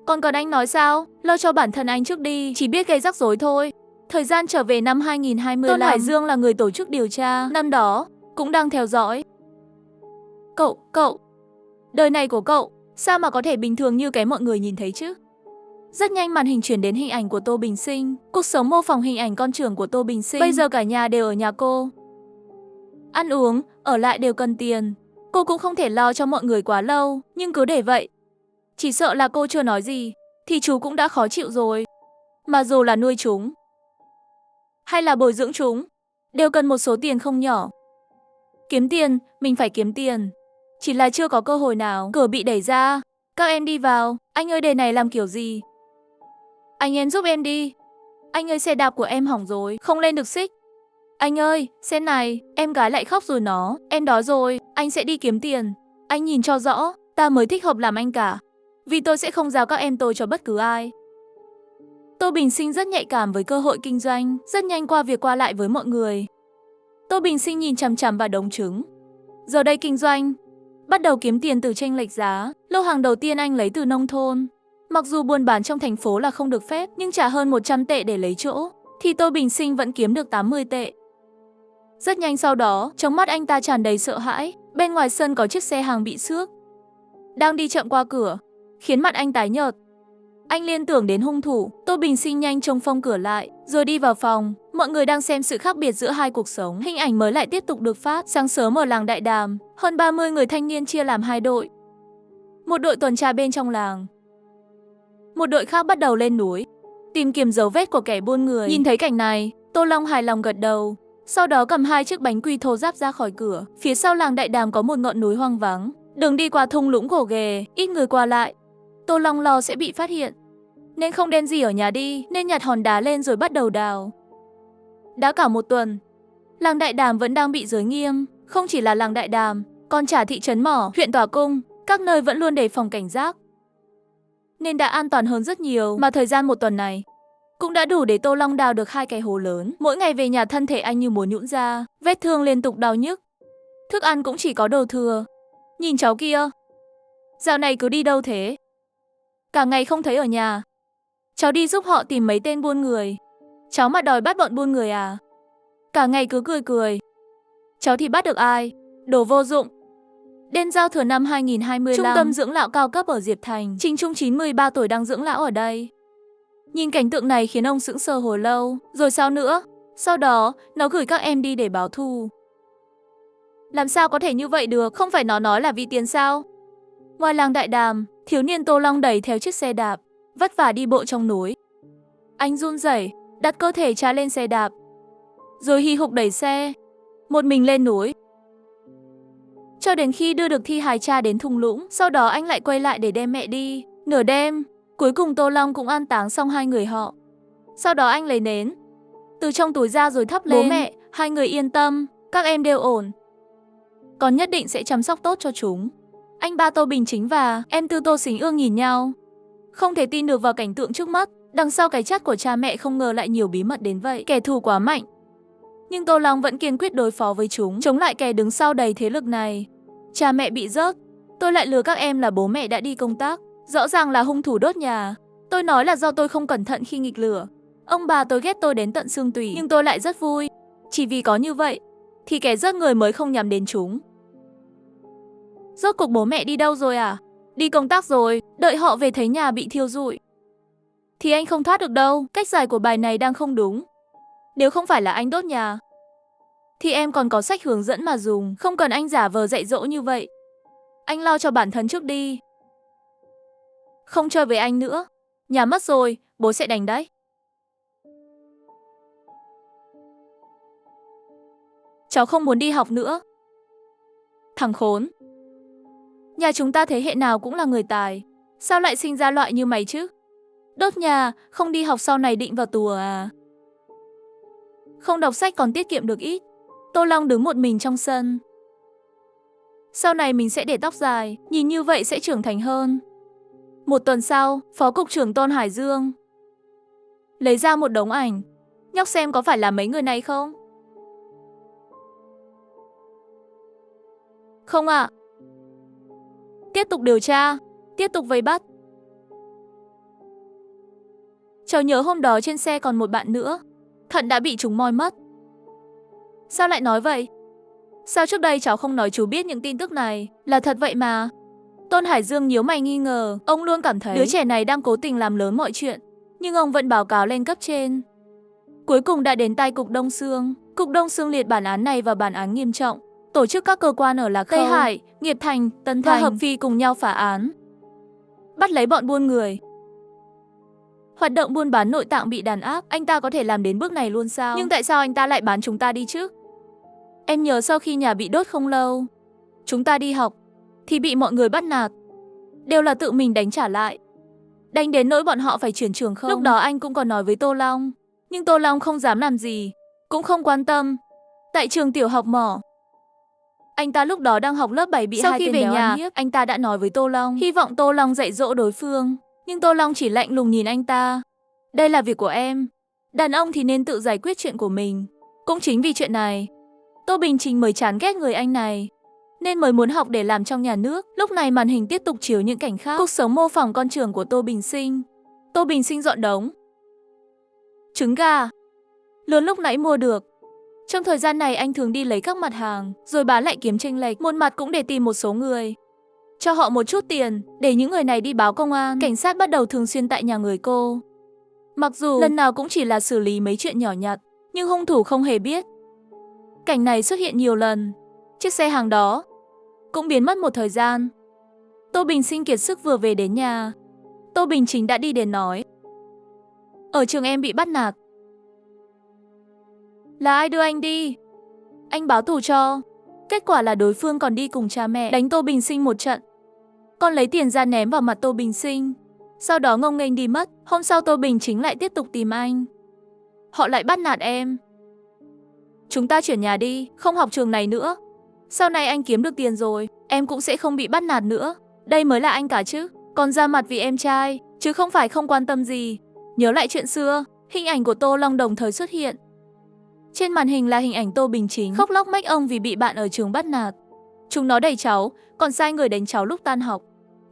Còn anh nói sao? Lo cho bản thân anh trước đi, chỉ biết gây rắc rối thôi. Thời gian trở về năm 2025, Tôn Hải Dương là người tổ chức điều tra, năm đó cũng đang theo dõi. Cậu, đời này của cậu sao mà có thể bình thường như cái mọi người nhìn thấy chứ? Rất nhanh màn hình chuyển đến hình ảnh của Tô Bình Sinh. Cuộc sống mô phỏng hình ảnh con trưởng của Tô Bình Sinh. Bây giờ cả nhà đều ở nhà cô. Ăn uống, ở lại đều cần tiền. Cô cũng không thể lo cho mọi người quá lâu, nhưng cứ để vậy. Chỉ sợ là cô chưa nói gì, thì chú cũng đã khó chịu rồi. Mà dù là nuôi chúng, hay là bồi dưỡng chúng, đều cần một số tiền không nhỏ. Kiếm tiền, mình phải kiếm tiền. Chỉ là chưa có cơ hội nào. Cửa bị đẩy ra. Các em đi vào. Anh ơi, đề này làm kiểu gì? Anh em giúp em đi. Anh ơi, xe đạp của em hỏng rồi, không lên được xích. Anh ơi, xem này, em gái lại khóc rồi nó. Em đói rồi, anh sẽ đi kiếm tiền. Anh nhìn cho rõ, ta mới thích hợp làm anh cả. Vì tôi sẽ không giao các em tôi cho bất cứ ai. Tô Bình Sinh rất nhạy cảm với cơ hội kinh doanh, rất nhanh qua việc qua lại với mọi người. Tô Bình Sinh nhìn chằm chằm vào đống trứng. Giờ đây kinh doanh, bắt đầu kiếm tiền từ chênh lệch giá. Lô hàng đầu tiên anh lấy từ nông thôn. Mặc dù buôn bán trong thành phố là không được phép, nhưng trả hơn 100 tệ để lấy chỗ, thì Tô Bình Sinh vẫn kiếm được 80 tệ. Rất nhanh sau đó, trong mắt anh ta tràn đầy sợ hãi. Bên ngoài sân có chiếc xe hàng bị xước, đang đi chậm qua cửa, khiến mặt anh tái nhợt. Anh liên tưởng đến hung thủ. Tô Bình Sinh nhanh chóng phong cửa lại, rồi đi vào phòng. Mọi người đang xem sự khác biệt giữa hai cuộc sống. Hình ảnh mới lại tiếp tục được phát. Sáng sớm ở làng Đại Đàm, hơn 30 người thanh niên chia làm hai đội. Một đội tuần tra bên trong làng, một đội khác bắt đầu lên núi, tìm kiếm dấu vết của kẻ buôn người. Nhìn thấy cảnh này, Tô Long hài lòng gật đầu. Sau đó cầm hai chiếc bánh quy thô ráp ra khỏi cửa. Phía sau làng Đại Đàm có một ngọn núi hoang vắng. Đường đi qua thung lũng gồ ghề, ít người qua lại. Tô Long lo sẽ bị phát hiện, nên không đem gì ở nhà đi, nên nhặt hòn đá lên rồi bắt đầu đào. Đã cả một tuần, làng Đại Đàm vẫn đang bị giới nghiêm. Không chỉ là làng Đại Đàm, còn cả thị trấn Mỏ, huyện Tỏa Cung, các nơi vẫn luôn đề phòng cảnh giác, nên đã an toàn hơn rất nhiều. Mà thời gian một tuần này, cũng đã đủ để Tô Long đào được 2 cái hố lớn. Mỗi ngày về nhà thân thể anh như muốn nhũn ra, vết thương liên tục đau nhức. Thức ăn cũng chỉ có đồ thừa. Nhìn cháu kia, dạo này cứ đi đâu thế? Cả ngày không thấy ở nhà. Cháu đi giúp họ tìm mấy tên buôn người. Cháu mà đòi bắt bọn buôn người à? Cả ngày cứ cười cười. Cháu thì bắt được ai? Đồ vô dụng. Đến giao thừa năm 2025, trung tâm dưỡng lão cao cấp ở Diệp Thành, Trình Trung 93 tuổi đang dưỡng lão ở đây. Nhìn cảnh tượng này khiến ông sững sờ hồi lâu. Rồi sao nữa? Sau đó, nó gửi các em đi để báo thù. Làm sao có thể như vậy được? Không phải nó nói là vì tiền sao? Ngoài làng Đại Đàm, thiếu niên Tô Long đẩy theo chiếc xe đạp, vất vả đi bộ trong núi. Anh run rẩy, đặt cơ thể cha lên xe đạp, rồi hì hục đẩy xe, một mình lên núi. Cho đến khi đưa được thi hài cha đến thung lũng, sau đó anh lại quay lại để đem mẹ đi. Nửa đêm, cuối cùng Tô Long cũng an táng xong 2 người họ. Sau đó anh lấy nến từ trong túi ra rồi thắp lên. Bố mẹ, 2 người yên tâm, các em đều ổn. Con nhất định sẽ chăm sóc tốt cho chúng. Anh ba Tô Bình Chính và em Tư Tô Xính Ương nhìn nhau, không thể tin được vào cảnh tượng trước mắt. Đằng sau cái chát của cha mẹ không ngờ lại nhiều bí mật đến vậy. Kẻ thù quá mạnh, nhưng Tô Long vẫn kiên quyết đối phó với chúng, chống lại kẻ đứng sau đầy thế lực này. Cha mẹ bị rớt, tôi lại lừa các em là bố mẹ đã đi công tác. Rõ ràng là hung thủ đốt nhà. Tôi nói là do tôi không cẩn thận khi nghịch lửa. Ông bà tôi ghét tôi đến tận xương tủy, nhưng tôi lại rất vui. Chỉ vì có như vậy, thì kẻ giết người mới không nhắm đến chúng. Rốt cuộc bố mẹ đi đâu rồi à? Đi công tác rồi, đợi họ về thấy nhà bị thiêu rụi thì anh không thoát được đâu. Cách giải của bài này đang không đúng. Nếu không phải là anh đốt nhà, thì em còn có sách hướng dẫn mà dùng. Không cần anh giả vờ dạy dỗ như vậy. Anh lo cho bản thân trước đi. Không chơi với anh nữa. Nhà mất rồi, bố sẽ đánh đấy. Cháu không muốn đi học nữa. Thằng khốn. Nhà chúng ta thế hệ nào cũng là người tài. Sao lại sinh ra loại như mày chứ? Đốt nhà, không đi học sau này định vào tù à? Không đọc sách còn tiết kiệm được ít. Tô Long đứng một mình trong sân. Sau này mình sẽ để tóc dài, nhìn như vậy sẽ trưởng thành hơn. Một tuần sau, Phó Cục trưởng Tôn Hải Dương lấy ra một đống ảnh. Nhóc xem có phải là mấy người này không? Không ạ. Tiếp tục điều tra, tiếp tục vây bắt. Cháu nhớ hôm đó trên xe còn một bạn nữa. Thận đã bị chúng moi mất. Sao lại nói vậy? Sao trước đây cháu không nói chú biết những tin tức này? Là thật vậy mà. Tôn Hải Dương nhíu mày nghi ngờ. Ông luôn cảm thấy đứa trẻ này đang cố tình làm lớn mọi chuyện. Nhưng ông vẫn báo cáo lên cấp trên. Cuối cùng đã đến tai Cục Đông Xương. Cục Đông Xương liệt bản án này vào bản án nghiêm trọng. Tổ chức các cơ quan ở Lạc Khâu, Tây Hải, Nghiệp Thành, Tân Thành và Hợp Phi cùng nhau phá án. Bắt lấy bọn buôn người. Hoạt động buôn bán nội tạng bị đàn áp. Anh ta có thể làm đến bước này luôn sao? Nhưng tại sao anh ta lại bán chúng ta đi chứ? Em nhớ sau khi nhà bị đốt không lâu, chúng ta đi học thì bị mọi người bắt nạt. Đều là tự mình đánh trả lại. Đánh đến nỗi bọn họ phải chuyển trường không? Lúc đó anh cũng còn nói với Tô Long. Nhưng Tô Long không dám làm gì, cũng không quan tâm. Tại trường tiểu học Mỏ, anh ta lúc đó đang học lớp 7 bị hai tên béo ăn hiếp. Anh ta đã nói với Tô Long, hy vọng Tô Long dạy dỗ đối phương. Nhưng Tô Long chỉ lạnh lùng nhìn anh ta. Đây là việc của em. Đàn ông thì nên tự giải quyết chuyện của mình. Cũng chính vì chuyện này, Tô Bình Chính mới chán ghét người anh này, nên mới muốn học để làm trong nhà nước. Lúc này màn hình tiếp tục chiếu những cảnh khác. Cuộc sống mô phỏng con trưởng của Tô Bình Sinh. Tô Bình Sinh dọn đống trứng gà lớn lúc nãy mua được. Trong thời gian này anh thường đi lấy các mặt hàng, rồi bán lại kiếm chênh lệch. Một mặt cũng để tìm một số người, cho họ một chút tiền, để những người này đi báo công an. Cảnh sát bắt đầu thường xuyên tại nhà người cô. Mặc dù lần nào cũng chỉ là xử lý mấy chuyện nhỏ nhặt, nhưng hung thủ không hề biết. Cảnh này xuất hiện nhiều lần. Chiếc xe hàng đó cũng biến mất một thời gian. Tô Bình Sinh kiệt sức vừa về đến nhà, Tô Bình Chính đã đi đến nói: ở trường em bị bắt nạt. Là ai đưa anh đi? Anh báo thù cho. Kết quả là đối phương còn đi cùng cha mẹ đánh Tô Bình Sinh một trận. Còn lấy tiền ra ném vào mặt Tô Bình Sinh. Sau đó ngông nghênh đi mất. Hôm sau Tô Bình Chính lại tiếp tục tìm anh. Họ lại bắt nạt em. Chúng ta chuyển nhà đi, không học trường này nữa. Sau này anh kiếm được tiền rồi, em cũng sẽ không bị bắt nạt nữa. Đây mới là anh cả chứ. Còn ra mặt vì em trai, chứ không phải không quan tâm gì. Nhớ lại chuyện xưa, Hình ảnh của Tô Long đồng thời xuất hiện. Trên màn hình là hình ảnh Tô Bình Chính khóc lóc mách ông vì bị bạn ở trường bắt nạt. Chúng nó đẩy cháu, còn sai người đánh cháu lúc tan học.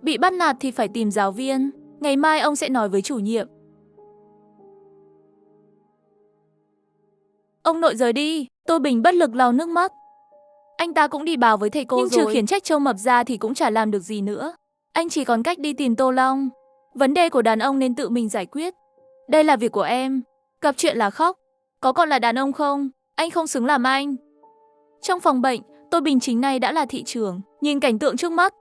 Bị bắt nạt thì phải tìm giáo viên. Ngày mai ông sẽ nói với chủ nhiệm. Ông nội rời đi, Tô Bình bất lực lau nước mắt. Anh ta cũng đi báo với thầy cô Nhưng rồi. trừ khiển trách Châu Mập ra thì cũng chả làm được gì nữa. Anh chỉ còn cách đi tìm Tô Long. Vấn đề của đàn ông nên tự mình giải quyết. Đây là việc của em. Gặp chuyện là khóc. Có còn là đàn ông không? Anh không xứng làm anh. Trong phòng bệnh, Tô Bình Chính này đã là thị trưởng. Nhìn cảnh tượng trước mắt,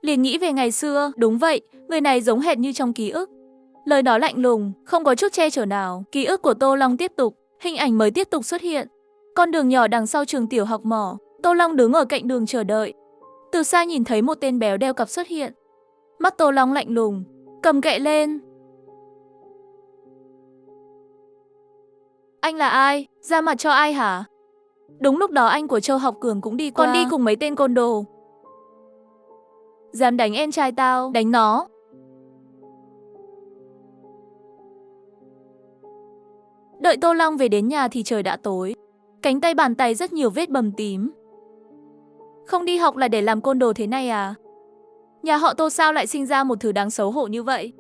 liền nghĩ về ngày xưa. Đúng vậy, người này giống hệt như trong ký ức. Lời nói lạnh lùng, không có chút che chở nào. Ký ức của Tô Long tiếp tục. Hình ảnh mới tiếp tục xuất hiện. Con đường nhỏ đằng sau trường tiểu học mỏ. Tô Long đứng ở cạnh đường chờ đợi. Từ xa nhìn thấy một tên béo đeo cặp xuất hiện. Mắt Tô Long lạnh lùng, cầm gậy lên. Anh là ai? Ra mặt cho ai hả? Đúng lúc đó anh của Châu Học Cường cũng đi qua. Còn đi cùng mấy tên côn đồ. Dám đánh em trai tao, đánh nó. Đợi Tô Long về đến nhà thì trời đã tối. Cánh tay bàn tay rất nhiều vết bầm tím. Không đi học là để làm côn đồ thế này à? Nhà họ Tô sao lại sinh ra một thứ đáng xấu hổ như vậy?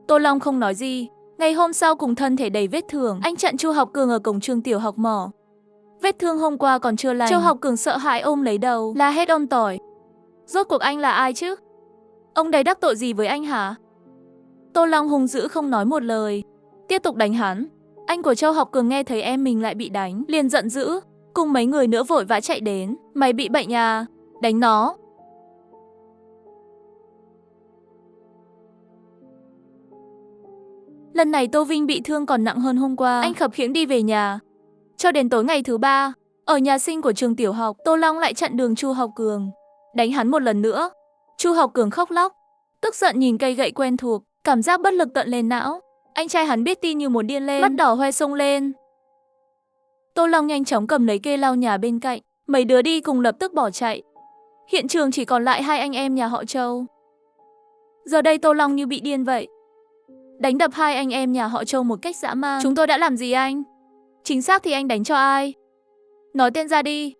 Tô Long không nói gì. Ngày hôm sau cùng thân thể đầy vết thương, anh chặn Chu Học Cường ở cổng trường tiểu học mỏ. Vết thương hôm qua còn chưa lành. Châu Học Cường sợ hãi ôm lấy đầu, la hét om tỏi. Rốt cuộc anh là ai chứ? Ông đấy đắc tội gì với anh hả? Tô Long hung dữ không nói một lời, tiếp tục đánh hắn. Anh của Châu Học Cường nghe thấy em mình lại bị đánh, liền giận dữ, cùng mấy người nữa vội vã chạy đến. Mày bị bệnh à? Đánh nó. Lần này Tô Vinh bị thương còn nặng hơn hôm qua. Anh khập khiễng đi về nhà. Cho đến tối ngày thứ ba, ở nhà sinh của trường tiểu học, Tô Long lại chặn đường Chu Học Cường, đánh hắn một lần nữa. Chu Học Cường khóc lóc, tức giận nhìn cây gậy quen thuộc, cảm giác bất lực tận lên não. Anh trai hắn biết tin như muốn điên lên, mắt đỏ hoe sông lên. Tô Long nhanh chóng cầm lấy cây lau nhà bên cạnh, mấy đứa đi cùng lập tức bỏ chạy. Hiện trường chỉ còn lại hai anh em nhà họ Châu. Giờ đây Tô Long như bị điên vậy, đánh đập hai anh em nhà họ Châu một cách dã man. Chúng tôi đã làm gì anh? Chính xác thì anh đánh cho ai? Nói tên ra đi.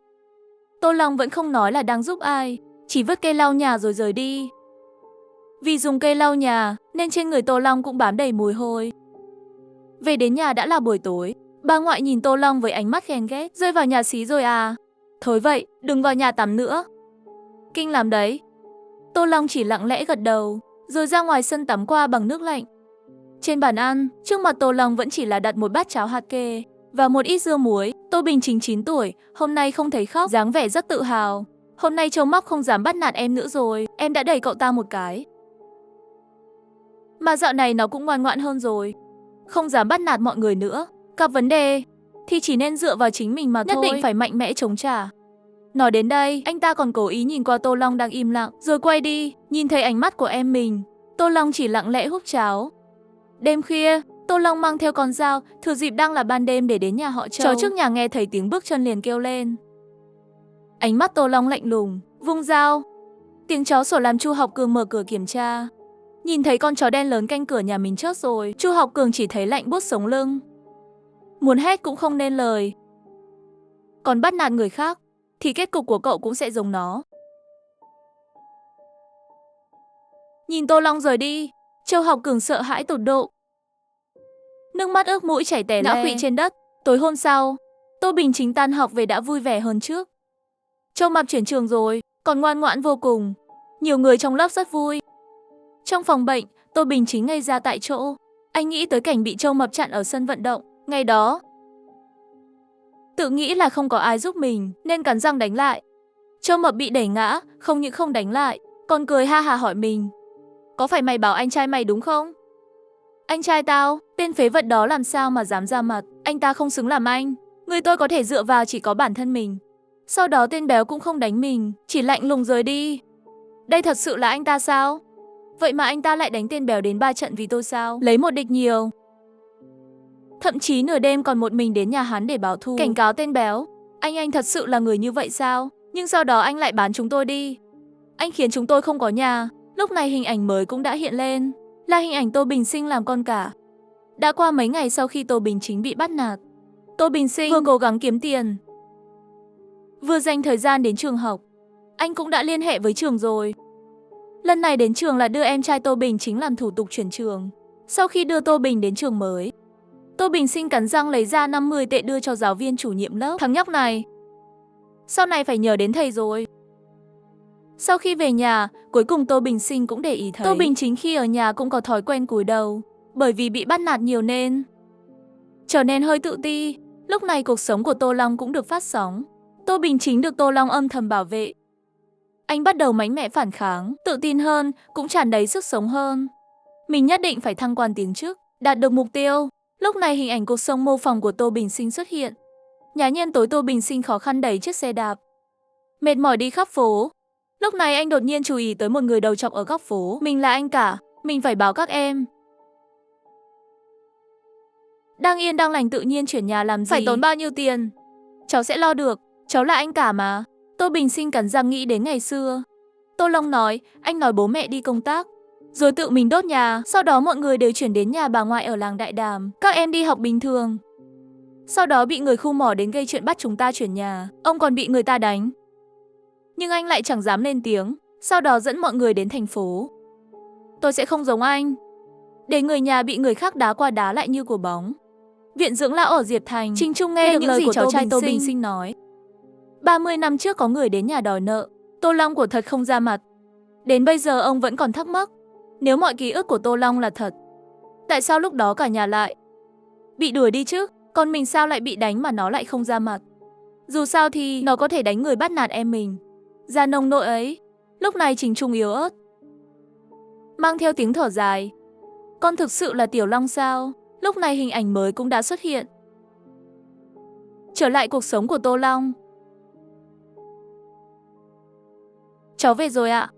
Tô Long vẫn không nói là đang giúp ai, chỉ vứt cây lau nhà rồi rời đi. Vì dùng cây lau nhà nên trên người Tô Long cũng bám đầy mùi hôi. Về đến nhà đã là buổi tối. Bà ngoại nhìn Tô Long với ánh mắt ghen ghét. Rơi vào nhà xí rồi à? Thôi vậy, đừng vào nhà tắm nữa. Kinh lắm đấy. Tô Long chỉ lặng lẽ gật đầu, rồi ra ngoài sân tắm qua bằng nước lạnh. Trên bàn ăn, trước mặt Tô Long vẫn chỉ là đặt một bát cháo hạt kê và một ít dưa muối. Tô Bình Chính 9 tuổi, hôm nay không thấy khóc, dáng vẻ rất tự hào. Hôm nay Châu Móc không dám bắt nạt em nữa rồi, em đã đẩy cậu ta một cái. Mà dạo này nó cũng ngoan ngoãn hơn rồi, không dám bắt nạt mọi người nữa. Gặp vấn đề thì chỉ nên dựa vào chính mình mà thôi, nhất định phải mạnh mẽ chống trả. Nói đến đây, anh ta còn cố ý nhìn qua Tô Long đang im lặng, rồi quay đi, nhìn thấy ánh mắt của em mình. Tô Long chỉ lặng lẽ húp cháo. Đêm khuya, Tô Long mang theo con dao, thừa dịp đang là ban đêm để đến nhà họ Châu. Chó trước nhà nghe thấy tiếng bước chân liền kêu lên. Ánh mắt Tô Long lạnh lùng, vung dao. Tiếng chó sủa làm Chu Học Cường mở cửa kiểm tra. Nhìn thấy con chó đen lớn canh cửa nhà mình chớt rồi, Chu Học Cường chỉ thấy lạnh buốt sống lưng. Muốn hét cũng không nên lời. Còn bắt nạt người khác thì kết cục của cậu cũng sẽ giống nó. Nhìn Tô Long rời đi, Châu Học Cường sợ hãi tột độ. Nước mắt ướt mũi chảy tè ngã quỵ trên đất. Tối hôm sau, Tô Bình Chính tan học về đã vui vẻ hơn trước. Châu Mập chuyển trường rồi, còn ngoan ngoãn vô cùng. Nhiều người trong lớp rất vui. Trong phòng bệnh, Tô Bình Chính ngây ra tại chỗ. Anh nghĩ tới cảnh bị Châu Mập chặn ở sân vận động. Ngày đó, tự nghĩ là không có ai giúp mình nên cắn răng đánh lại. Châu Mập bị đẩy ngã, không những không đánh lại, còn cười ha hà hỏi mình. Có phải mày bảo anh trai mày đúng không? Anh trai tao, tên phế vật đó làm sao mà dám ra mặt, anh ta không xứng làm anh. Người tôi có thể dựa vào chỉ có bản thân mình. Sau đó tên béo cũng không đánh mình, chỉ lạnh lùng rời đi. Đây thật sự là anh ta sao? Vậy mà anh ta lại đánh tên béo đến 3 trận vì tôi sao? Lấy một địch nhiều. Thậm chí nửa đêm còn một mình đến nhà hắn để báo thù, cảnh cáo tên béo. Anh thật sự là người như vậy sao? Nhưng sau đó anh lại bán chúng tôi đi. Anh khiến chúng tôi không có nhà. Lúc này hình ảnh mới cũng đã hiện lên, là hình ảnh Tô Bình Sinh làm con cả. Đã qua mấy ngày sau khi Tô Bình Chính bị bắt nạt, Tô Bình Sinh vừa cố gắng kiếm tiền, vừa dành thời gian đến trường học. Anh cũng đã liên hệ với trường rồi. Lần này đến trường là đưa em trai Tô Bình Chính làm thủ tục chuyển trường. Sau khi đưa Tô Bình đến trường mới, Tô Bình Sinh cắn răng lấy ra 50 tệ đưa cho giáo viên chủ nhiệm lớp. Thằng nhóc này, sau này phải nhờ đến thầy rồi. Sau khi về nhà, cuối cùng Tô Bình Sinh cũng để ý thấy Tô Bình Chính khi ở nhà cũng có thói quen cúi đầu, bởi vì bị bắt nạt nhiều nên trở nên hơi tự ti. Lúc này cuộc sống của Tô Long cũng được phát sóng. Tô Bình Chính được Tô Long âm thầm bảo vệ. Anh bắt đầu mạnh mẽ phản kháng, tự tin hơn, cũng tràn đầy sức sống hơn. Mình nhất định phải thăng quan tiến chức, đạt được mục tiêu. Lúc này hình ảnh cuộc sống mô phỏng của Tô Bình Sinh xuất hiện. Nhã nhiên tối Tô Bình Sinh khó khăn đẩy chiếc xe đạp, mệt mỏi đi khắp phố. Lúc này anh đột nhiên chú ý tới một người đầu trọc ở góc phố. Mình là anh cả, mình phải báo các em. Đang yên đang lành tự nhiên chuyển nhà làm gì? Phải tốn bao nhiêu tiền? Cháu sẽ lo được, cháu là anh cả mà. Tô Bình Sinh cắn răng nghĩ đến ngày xưa. Tô Long nói, anh nói bố mẹ đi công tác, rồi tự mình đốt nhà. Sau đó mọi người đều chuyển đến nhà bà ngoại ở làng Đại Đàm. Các em đi học bình thường. Sau đó bị người khu mỏ đến gây chuyện bắt chúng ta chuyển nhà. Ông còn bị người ta đánh. Nhưng anh lại chẳng dám lên tiếng. Sau đó dẫn mọi người đến thành phố. Tôi sẽ không giống anh, để người nhà bị người khác đá qua đá lại như quả bóng. Viện dưỡng lão ở Diệp Thành. Trình Trung nghe được lời của cháu trai Tô Bình Sinh nói. 30 năm trước có người đến nhà đòi nợ. Tô Long của thật không ra mặt. Đến bây giờ ông vẫn còn thắc mắc, nếu mọi ký ức của Tô Long là thật, tại sao lúc đó cả nhà lại bị đuổi đi chứ? Còn mình sao lại bị đánh mà nó lại không ra mặt? Dù sao thì nó có thể đánh người bắt nạt em mình ra nông nỗi ấy. Lúc này Trình Trung yếu ớt, mang theo tiếng thở dài. Con thực sự là Tiểu Long sao? Lúc này hình ảnh mới cũng đã xuất hiện. Trở lại cuộc sống của Tô Long. Cháu về rồi ạ.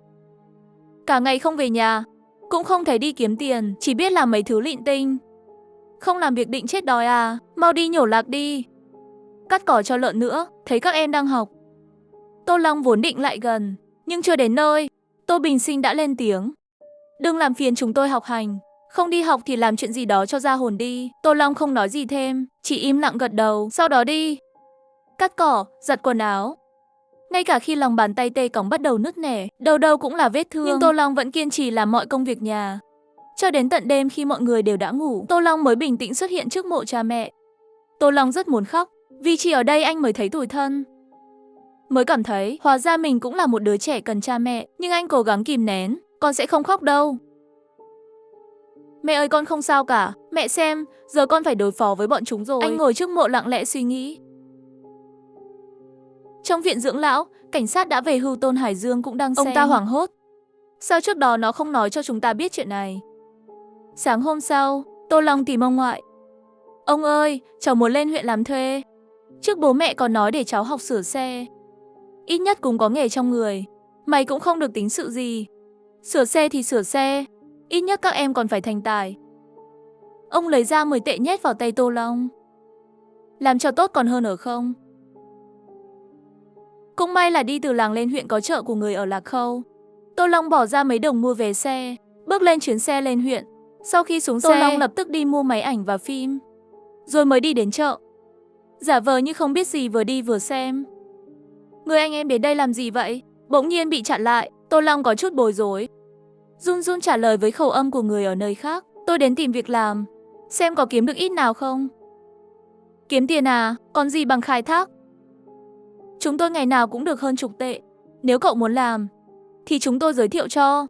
Cả ngày không về nhà, cũng không thấy đi kiếm tiền, chỉ biết làm mấy thứ lịnh tinh. Không làm việc định chết đói à? Mau đi nhổ lạc đi, cắt cỏ cho lợn nữa. Thấy các em đang học, Tô Long vốn định lại gần, nhưng chưa đến nơi, Tô Bình Sinh đã lên tiếng. Đừng làm phiền chúng tôi học hành, không đi học thì làm chuyện gì đó cho ra hồn đi. Tô Long không nói gì thêm, chỉ im lặng gật đầu, sau đó đi cắt cỏ, giặt quần áo. Ngay cả khi lòng bàn tay tê cóng bắt đầu nứt nẻ, đâu đâu cũng là vết thương, nhưng Tô Long vẫn kiên trì làm mọi công việc nhà. Cho đến tận đêm khi mọi người đều đã ngủ, Tô Long mới bình tĩnh xuất hiện trước mộ cha mẹ. Tô Long rất muốn khóc, vì chỉ ở đây anh mới thấy tủi thân, mới cảm thấy hóa ra mình cũng là một đứa trẻ cần cha mẹ. Nhưng anh cố gắng kìm nén, con sẽ không khóc đâu. Mẹ ơi, con không sao cả. Mẹ xem, giờ con phải đối phó với bọn chúng rồi. Anh ngồi trước mộ lặng lẽ suy nghĩ. Trong viện dưỡng lão, cảnh sát đã về hưu. Tôn Hải Dương cũng đang xem. Ông ta hoảng hốt. Sao trước đó nó không nói cho chúng ta biết chuyện này? Sáng hôm sau, Tô Long tìm ông ngoại. Ông ơi, cháu muốn lên huyện làm thuê. Trước bố mẹ còn nói để cháu học sửa xe, ít nhất cũng có nghề trong người. Mày cũng không được tính sự gì. Sửa xe thì sửa xe, ít nhất các em còn phải thành tài. Ông lấy ra 10 tệ nhét vào tay Tô Long. Làm cho tốt còn hơn ở không. Cũng may là đi từ làng lên huyện có chợ của người ở Lạc Khâu. Tô Long bỏ ra mấy đồng mua vé xe, bước lên chuyến xe lên huyện. Sau khi xuống xe, Tô Long lập tức đi mua máy ảnh và phim, rồi mới đi đến chợ. Giả vờ như không biết gì, vừa đi vừa xem. Người anh em đến đây làm gì vậy? Bỗng nhiên bị chặn lại, Tô Long có chút bối rối. Run run trả lời với khẩu âm của người ở nơi khác. Tôi đến tìm việc làm, xem có kiếm được ít nào không. Kiếm tiền à? Còn gì bằng khai thác. Chúng tôi ngày nào cũng được hơn chục tệ. Nếu cậu muốn làm, thì chúng tôi giới thiệu cho.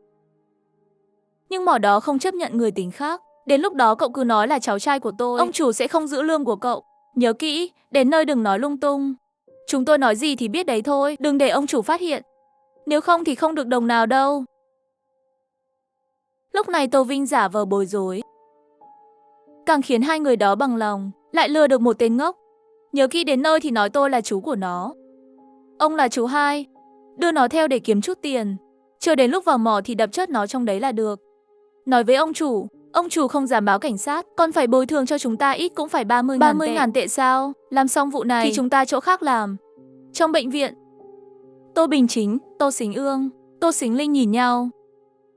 Nhưng mỏ đó không chấp nhận người tính khác. Đến lúc đó cậu cứ nói là cháu trai của tôi, ông chủ sẽ không giữ lương của cậu. Nhớ kỹ, đến nơi đừng nói lung tung. Chúng tôi nói gì thì biết đấy thôi, đừng để ông chủ phát hiện. Nếu không thì không được đồng nào đâu. Lúc này Tô Vinh giả vờ bối rối, càng khiến hai người đó bằng lòng, lại lừa được một tên ngốc. Nhớ kỹ đến nơi thì nói tôi là chú của nó, ông là chú hai, đưa nó theo để kiếm chút tiền. Chờ đến lúc vào mỏ thì đập chết nó trong đấy là được. Nói với ông chủ không dám báo cảnh sát, còn phải bồi thường cho chúng ta ít cũng phải 30.000 tệ sao? Làm xong vụ này thì chúng ta chỗ khác làm. Trong bệnh viện, Tô Bình Chính, Tô Sính Ương, Tô Sính Linh nhìn nhau.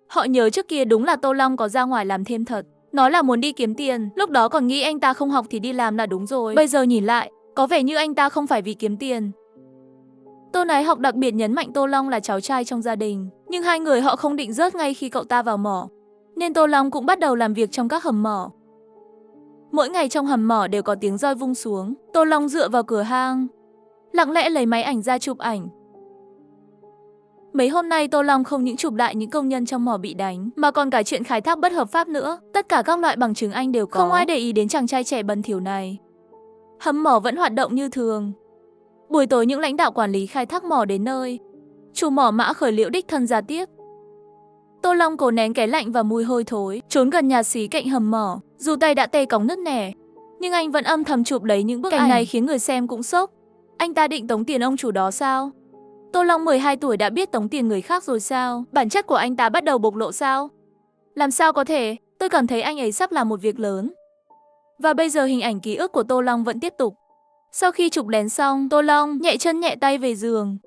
Họ nhớ trước kia đúng là Tô Long có ra ngoài làm thêm thật. Nói là muốn đi kiếm tiền, lúc đó còn nghĩ anh ta không học thì đi làm là đúng rồi. Bây giờ nhìn lại, có vẻ như anh ta không phải vì kiếm tiền. Tôn Ái Học đặc biệt nhấn mạnh Tô Long là cháu trai trong gia đình, nhưng hai người họ không định rớt ngay khi cậu ta vào mỏ, nên Tô Long cũng bắt đầu làm việc trong các hầm mỏ. Mỗi ngày trong hầm mỏ đều có tiếng roi vung xuống, Tô Long dựa vào cửa hang, lặng lẽ lấy máy ảnh ra chụp ảnh. Mấy hôm nay Tô Long không những chụp lại những công nhân trong mỏ bị đánh, mà còn cả chuyện khai thác bất hợp pháp nữa. Tất cả các loại bằng chứng anh đều có. Không ai để ý đến chàng trai trẻ bẩn thỉu này. Hầm mỏ vẫn hoạt động như thường. Buổi tối những lãnh đạo quản lý khai thác mỏ đến nơi. Chủ mỏ Mã Khởi Liễu đích thân ra tiếp. Tô Long cố nén cái lạnh và mùi hôi thối, trốn gần nhà xí cạnh hầm mỏ. Dù tay đã tê cóng nứt nẻ, nhưng anh vẫn âm thầm chụp lấy những bức ảnh này khiến người xem cũng sốc. Anh ta định tống tiền ông chủ đó sao? Tô Long 12 tuổi đã biết tống tiền người khác rồi sao? Bản chất của anh ta bắt đầu bộc lộ sao? Làm sao có thể? Tôi cảm thấy anh ấy sắp làm một việc lớn. Và bây giờ hình ảnh ký ức của Tô Long vẫn tiếp tục. Sau khi chụp lén xong, Tô Long nhẹ chân nhẹ tay về giường.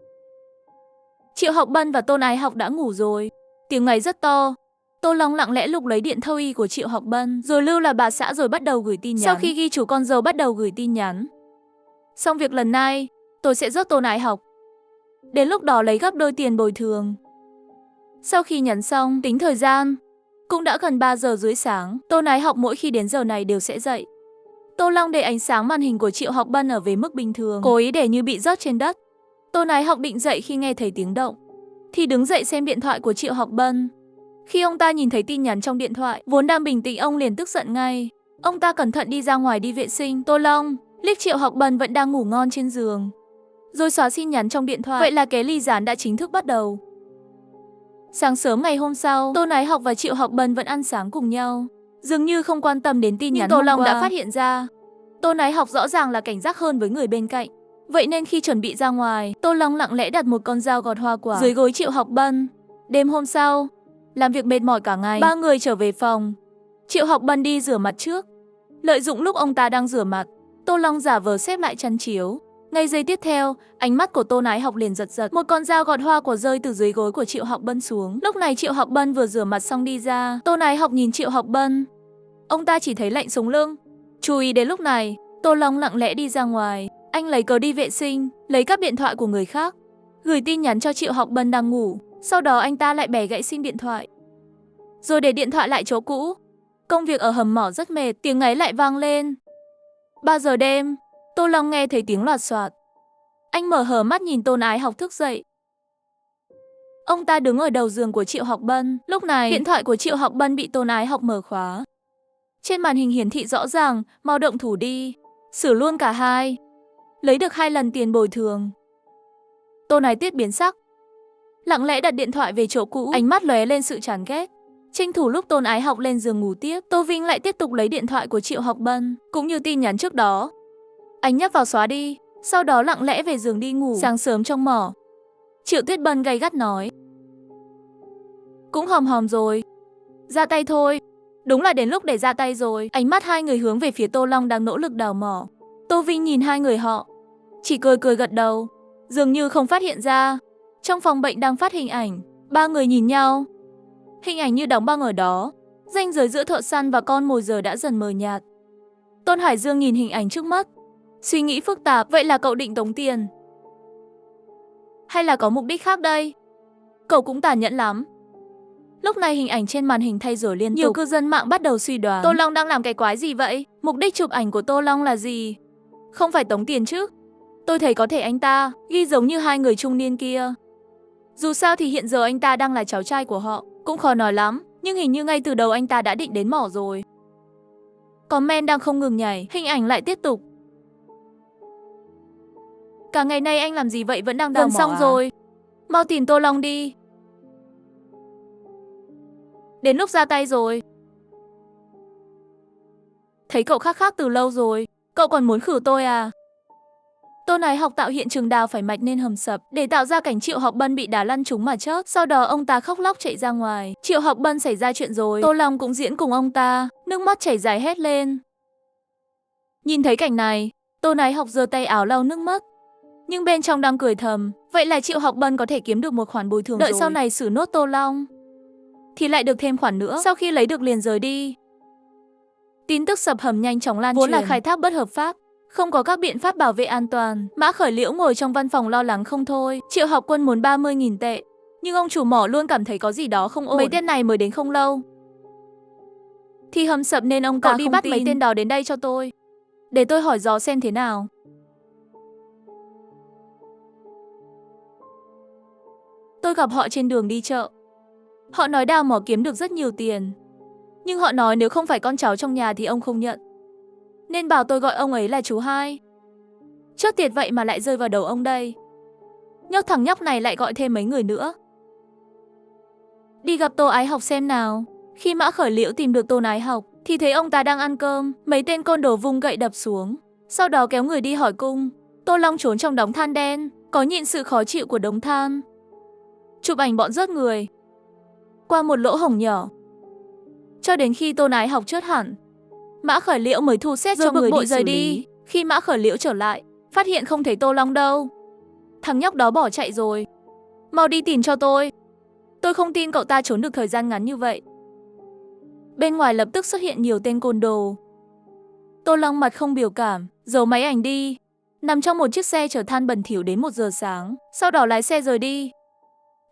Triệu Học Bân và Tôn Ái Học đã ngủ rồi. Tiếng ngáy rất to. Tô Long lặng lẽ lục lấy điện thâu y của Triệu Học Bân, rồi lưu là bà xã rồi bắt đầu gửi tin nhắn. Sau khi ghi chú con dâu bắt đầu gửi tin nhắn. Xong việc lần này, tôi sẽ rước Tôn Ái Học. Đến lúc đó lấy gấp đôi tiền bồi thường. Sau khi nhắn xong, tính thời gian, cũng đã gần 3 giờ rưỡi sáng. Tôn Ái Học mỗi khi đến giờ này đều sẽ dậy. Tô Long để ánh sáng màn hình của Triệu Học Bân ở về mức bình thường, cố ý để như bị rớt trên đất. Tôn Ái Học định dậy khi nghe thấy tiếng động, thì đứng dậy xem điện thoại của Triệu Học Bân. Khi ông ta nhìn thấy tin nhắn trong điện thoại, vốn đang bình tĩnh ông liền tức giận ngay. Ông ta cẩn thận đi ra ngoài đi vệ sinh. Tô Long liếc Triệu Học Bân vẫn đang ngủ ngon trên giường, rồi xóa tin nhắn trong điện thoại. Vậy là kế ly gián đã chính thức bắt đầu. Sáng sớm ngày hôm sau, Tôn Ái Học và Triệu Học Bân vẫn ăn sáng cùng nhau, dường như không quan tâm đến tin nhắn. Nhưng Tô Long đã phát hiện ra, Tôn Ái Học rõ ràng là cảnh giác hơn với người bên cạnh. Vậy nên khi chuẩn bị ra ngoài, Tô Long lặng lẽ đặt một con dao gọt hoa quả dưới gối Triệu Học Bân. Đêm hôm sau, làm việc mệt mỏi cả ngày, ba người trở về phòng. Triệu Học Bân đi rửa mặt trước. Lợi dụng lúc ông ta đang rửa mặt, Tô Long giả vờ xếp lại chăn chiếu. Ngay giây tiếp theo, ánh mắt của Tôn Ái Học liền giật giật. Một con dao gọt hoa quả rơi từ dưới gối của Triệu Học Bân xuống. Lúc này Triệu Học Bân vừa rửa mặt xong đi ra. Tôn Ái Học nhìn Triệu Học Bân, ông ta chỉ thấy lạnh sống lưng. Chú ý đến lúc này, Tô Long lặng lẽ đi ra ngoài. Anh lấy cớ đi vệ sinh, lấy cắp điện thoại của người khác, gửi tin nhắn cho Triệu Học Bân đang ngủ. Sau đó anh ta lại bẻ gãy sim điện thoại, rồi để điện thoại lại chỗ cũ. Công việc ở hầm mỏ rất mệt, tiếng ngáy lại vang lên. 3 giờ đêm, Tô Long nghe thấy tiếng loạt soạt. Anh mở hờ mắt nhìn Tôn Ái Học thức dậy. Ông ta đứng ở đầu giường của Triệu Học Bân. Lúc này, điện thoại của Triệu Học Bân bị Tôn Ái Học mở khóa. Trên màn hình hiển thị rõ ràng, mau động thủ đi, xử luôn cả hai, lấy được 2 lần tiền bồi thường. Tôn Ái Tuyết biến sắc, lặng lẽ đặt điện thoại về chỗ cũ, ánh mắt lóe lên sự chán ghét. Tranh thủ lúc Tôn Ái Học lên giường ngủ tiếp, Tô Vinh lại tiếp tục lấy điện thoại của Triệu Học Bân, cũng như tin nhắn trước đó. Anh nhấp vào xóa đi, sau đó lặng lẽ về giường đi ngủ. Sáng sớm trong mỏ, Triệu Tuyết Bân gay gắt nói, cũng hòm hòm rồi, ra tay thôi. Đúng là đến lúc để ra tay rồi. Ánh mắt hai người hướng về phía Tô Long đang nỗ lực đào mỏ. Tô Vinh nhìn hai người họ, chỉ cười cười gật đầu, dường như không phát hiện ra. Trong phòng bệnh đang phát hình ảnh, ba người nhìn nhau. Hình ảnh như đóng băng ở đó, ranh giới giữa thợ săn và con mồi giờ đã dần mờ nhạt. Tôn Hải Dương nhìn hình ảnh trước mắt, suy nghĩ phức tạp. Vậy là cậu định tống tiền, hay là có mục đích khác đây? Cậu cũng tàn nhẫn lắm. Lúc này hình ảnh trên màn hình thay đổi liên tục. Nhiều cư dân mạng bắt đầu suy đoán Tô Long đang làm cái quái gì vậy? Mục đích chụp ảnh của Tô Long là gì? Không phải tống tiền chứ? Tôi thấy có thể anh ta ghi giống như hai người trung niên kia. Dù sao thì hiện giờ anh ta đang là cháu trai của họ, cũng khó nói lắm. Nhưng hình như ngay từ đầu anh ta đã định đến mỏ rồi. Comment đang không ngừng nhảy, hình ảnh lại tiếp tục. Cả ngày nay anh làm gì vậy, vẫn đang đào mỏ xong rồi. Mau tìm Tô Long đi. Đến lúc ra tay rồi. Thấy cậu khác khác từ lâu rồi, cậu còn muốn khử tôi à? Tôn Ái Học tạo hiện trường đào phải mạch nên hầm sập, để tạo ra cảnh Triệu Học Bân bị đá lăn trúng mà chết. Sau đó ông ta khóc lóc chạy ra ngoài. Triệu Học Bân xảy ra chuyện rồi, Tô Long cũng diễn cùng ông ta, nước mắt chảy dài hết lên. Nhìn thấy cảnh này, Tôn Ái Học giơ tay áo lau nước mắt, nhưng bên trong đang cười thầm. Vậy là Triệu Học Bân có thể kiếm được một khoản bồi thường rồi. Đợi sau này xử nốt Tô Long thì lại được thêm khoản nữa. Sau khi lấy được liền rời đi. Tin tức sập hầm nhanh chóng lan truyền. Vốn là khai thác bất hợp pháp, không có các biện pháp bảo vệ an toàn. Mã Khởi Liễu ngồi trong văn phòng lo lắng không thôi. Triệu Học Quân muốn 30.000 tệ, nhưng ông chủ mỏ luôn cảm thấy có gì đó không ổn. Mấy tên này mới đến không lâu thì hầm sập nên ông ta đi bắt mấy tên đó đến đây cho tôi, để tôi hỏi dò xem thế nào. Tôi gặp họ trên đường đi chợ. Họ nói đào mỏ kiếm được rất nhiều tiền, nhưng họ nói nếu không phải con cháu trong nhà thì ông không nhận, nên bảo tôi gọi ông ấy là chú Hai. Chết tiệt vậy mà lại rơi vào đầu ông đây. Nhóc thằng nhóc này lại gọi thêm mấy người nữa. Đi gặp Tô Ái Học xem nào. Khi Mã Khởi Liễu tìm được Tô Ái Học thì thấy ông ta đang ăn cơm. Mấy tên côn đồ vung gậy đập xuống, sau đó kéo người đi hỏi cung. Tô Long trốn trong đống than đen, có nhịn sự khó chịu của đống than, chụp ảnh bọn rớt người qua một lỗ hổng nhỏ. Cho đến khi Tô Ái Học chết hẳn, Mã Khởi Liễu mới thu xếp cho người đi rời đi. Khi Mã Khởi Liễu trở lại, phát hiện không thấy Tô Long đâu. Thằng nhóc đó bỏ chạy rồi. Mau đi tìm cho tôi. Tôi không tin cậu ta trốn được thời gian ngắn như vậy. Bên ngoài lập tức xuất hiện nhiều tên côn đồ. Tô Long mặt không biểu cảm, giấu máy ảnh đi, nằm trong một chiếc xe chở than bẩn thỉu đến 1 giờ sáng, sau đó lái xe rời đi.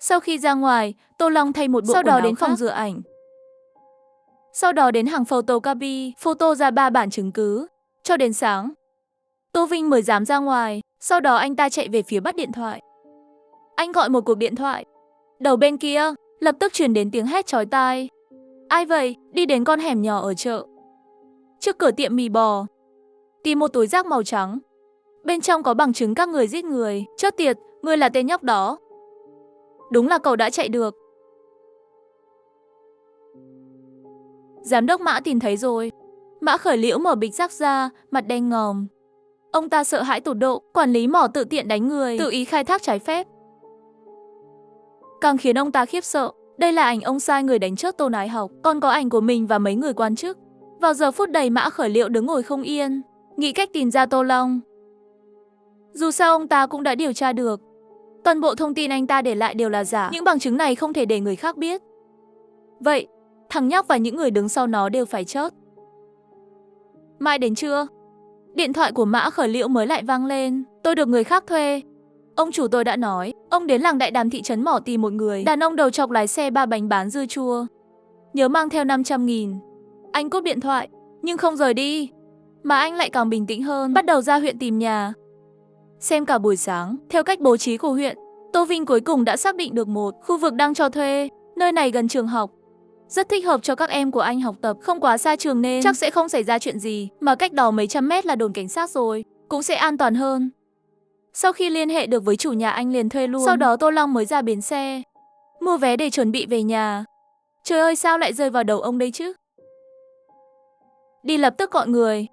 Sau khi ra ngoài, Tô Long thay một bộ quần áo đến phòng rửa ảnh. Sau đó đến hàng photocopy, photo ra 3 bản chứng cứ. Cho đến sáng, Tô Vinh mới dám ra ngoài. Sau đó anh ta chạy về phía bắt điện thoại. Anh gọi một cuộc điện thoại. Đầu bên kia lập tức truyền đến tiếng hét chói tai. Ai vậy? Đi đến con hẻm nhỏ ở chợ, trước cửa tiệm mì bò, tìm một túi rác màu trắng. Bên trong có bằng chứng các người giết người. Chết tiệt, ngươi là tên nhóc đó. Đúng là cậu đã chạy được. Giám đốc Mã tìm thấy rồi. Mã Khởi Liễu mở bịch rác ra, mặt đen ngòm. Ông ta sợ hãi tột độ. Quản lý mỏ tự tiện đánh người, tự ý khai thác trái phép. Càng khiến ông ta khiếp sợ, đây là ảnh ông sai người đánh chết Tô Ái Học, còn có ảnh của mình và mấy người quan chức. Vào giờ phút này Mã Khởi Liễu đứng ngồi không yên, nghĩ cách tìm ra Tô Long. Dù sao ông ta cũng đã điều tra được, toàn bộ thông tin anh ta để lại đều là giả. Những bằng chứng này không thể để người khác biết. Vậy, thằng nhóc và những người đứng sau nó đều phải chết. Mãi đến trưa, điện thoại của Mã Khởi Liễu mới lại vang lên. Tôi được người khác thuê. Ông chủ tôi đã nói, ông đến làng Đại Đàm thị trấn mỏ tìm một người đàn ông đầu trọc lái xe 3 bánh bán dưa chua. Nhớ mang theo 500.000. Anh cúp điện thoại, nhưng không rời đi. Mà anh lại càng bình tĩnh hơn, bắt đầu ra huyện tìm nhà. Xem cả buổi sáng, theo cách bố trí của huyện, Tô Vinh cuối cùng đã xác định được một khu vực đang cho thuê. Nơi này gần trường học, rất thích hợp cho các em của anh học tập, không quá xa trường nên chắc sẽ không xảy ra chuyện gì. Mà cách đó mấy trăm mét là đồn cảnh sát rồi, cũng sẽ an toàn hơn. Sau khi liên hệ được với chủ nhà anh liền thuê luôn. Sau đó Tô Long mới ra bến xe, mua vé để chuẩn bị về nhà. Trời ơi, sao lại rơi vào đầu ông đây chứ? Đi lập tức gọi người.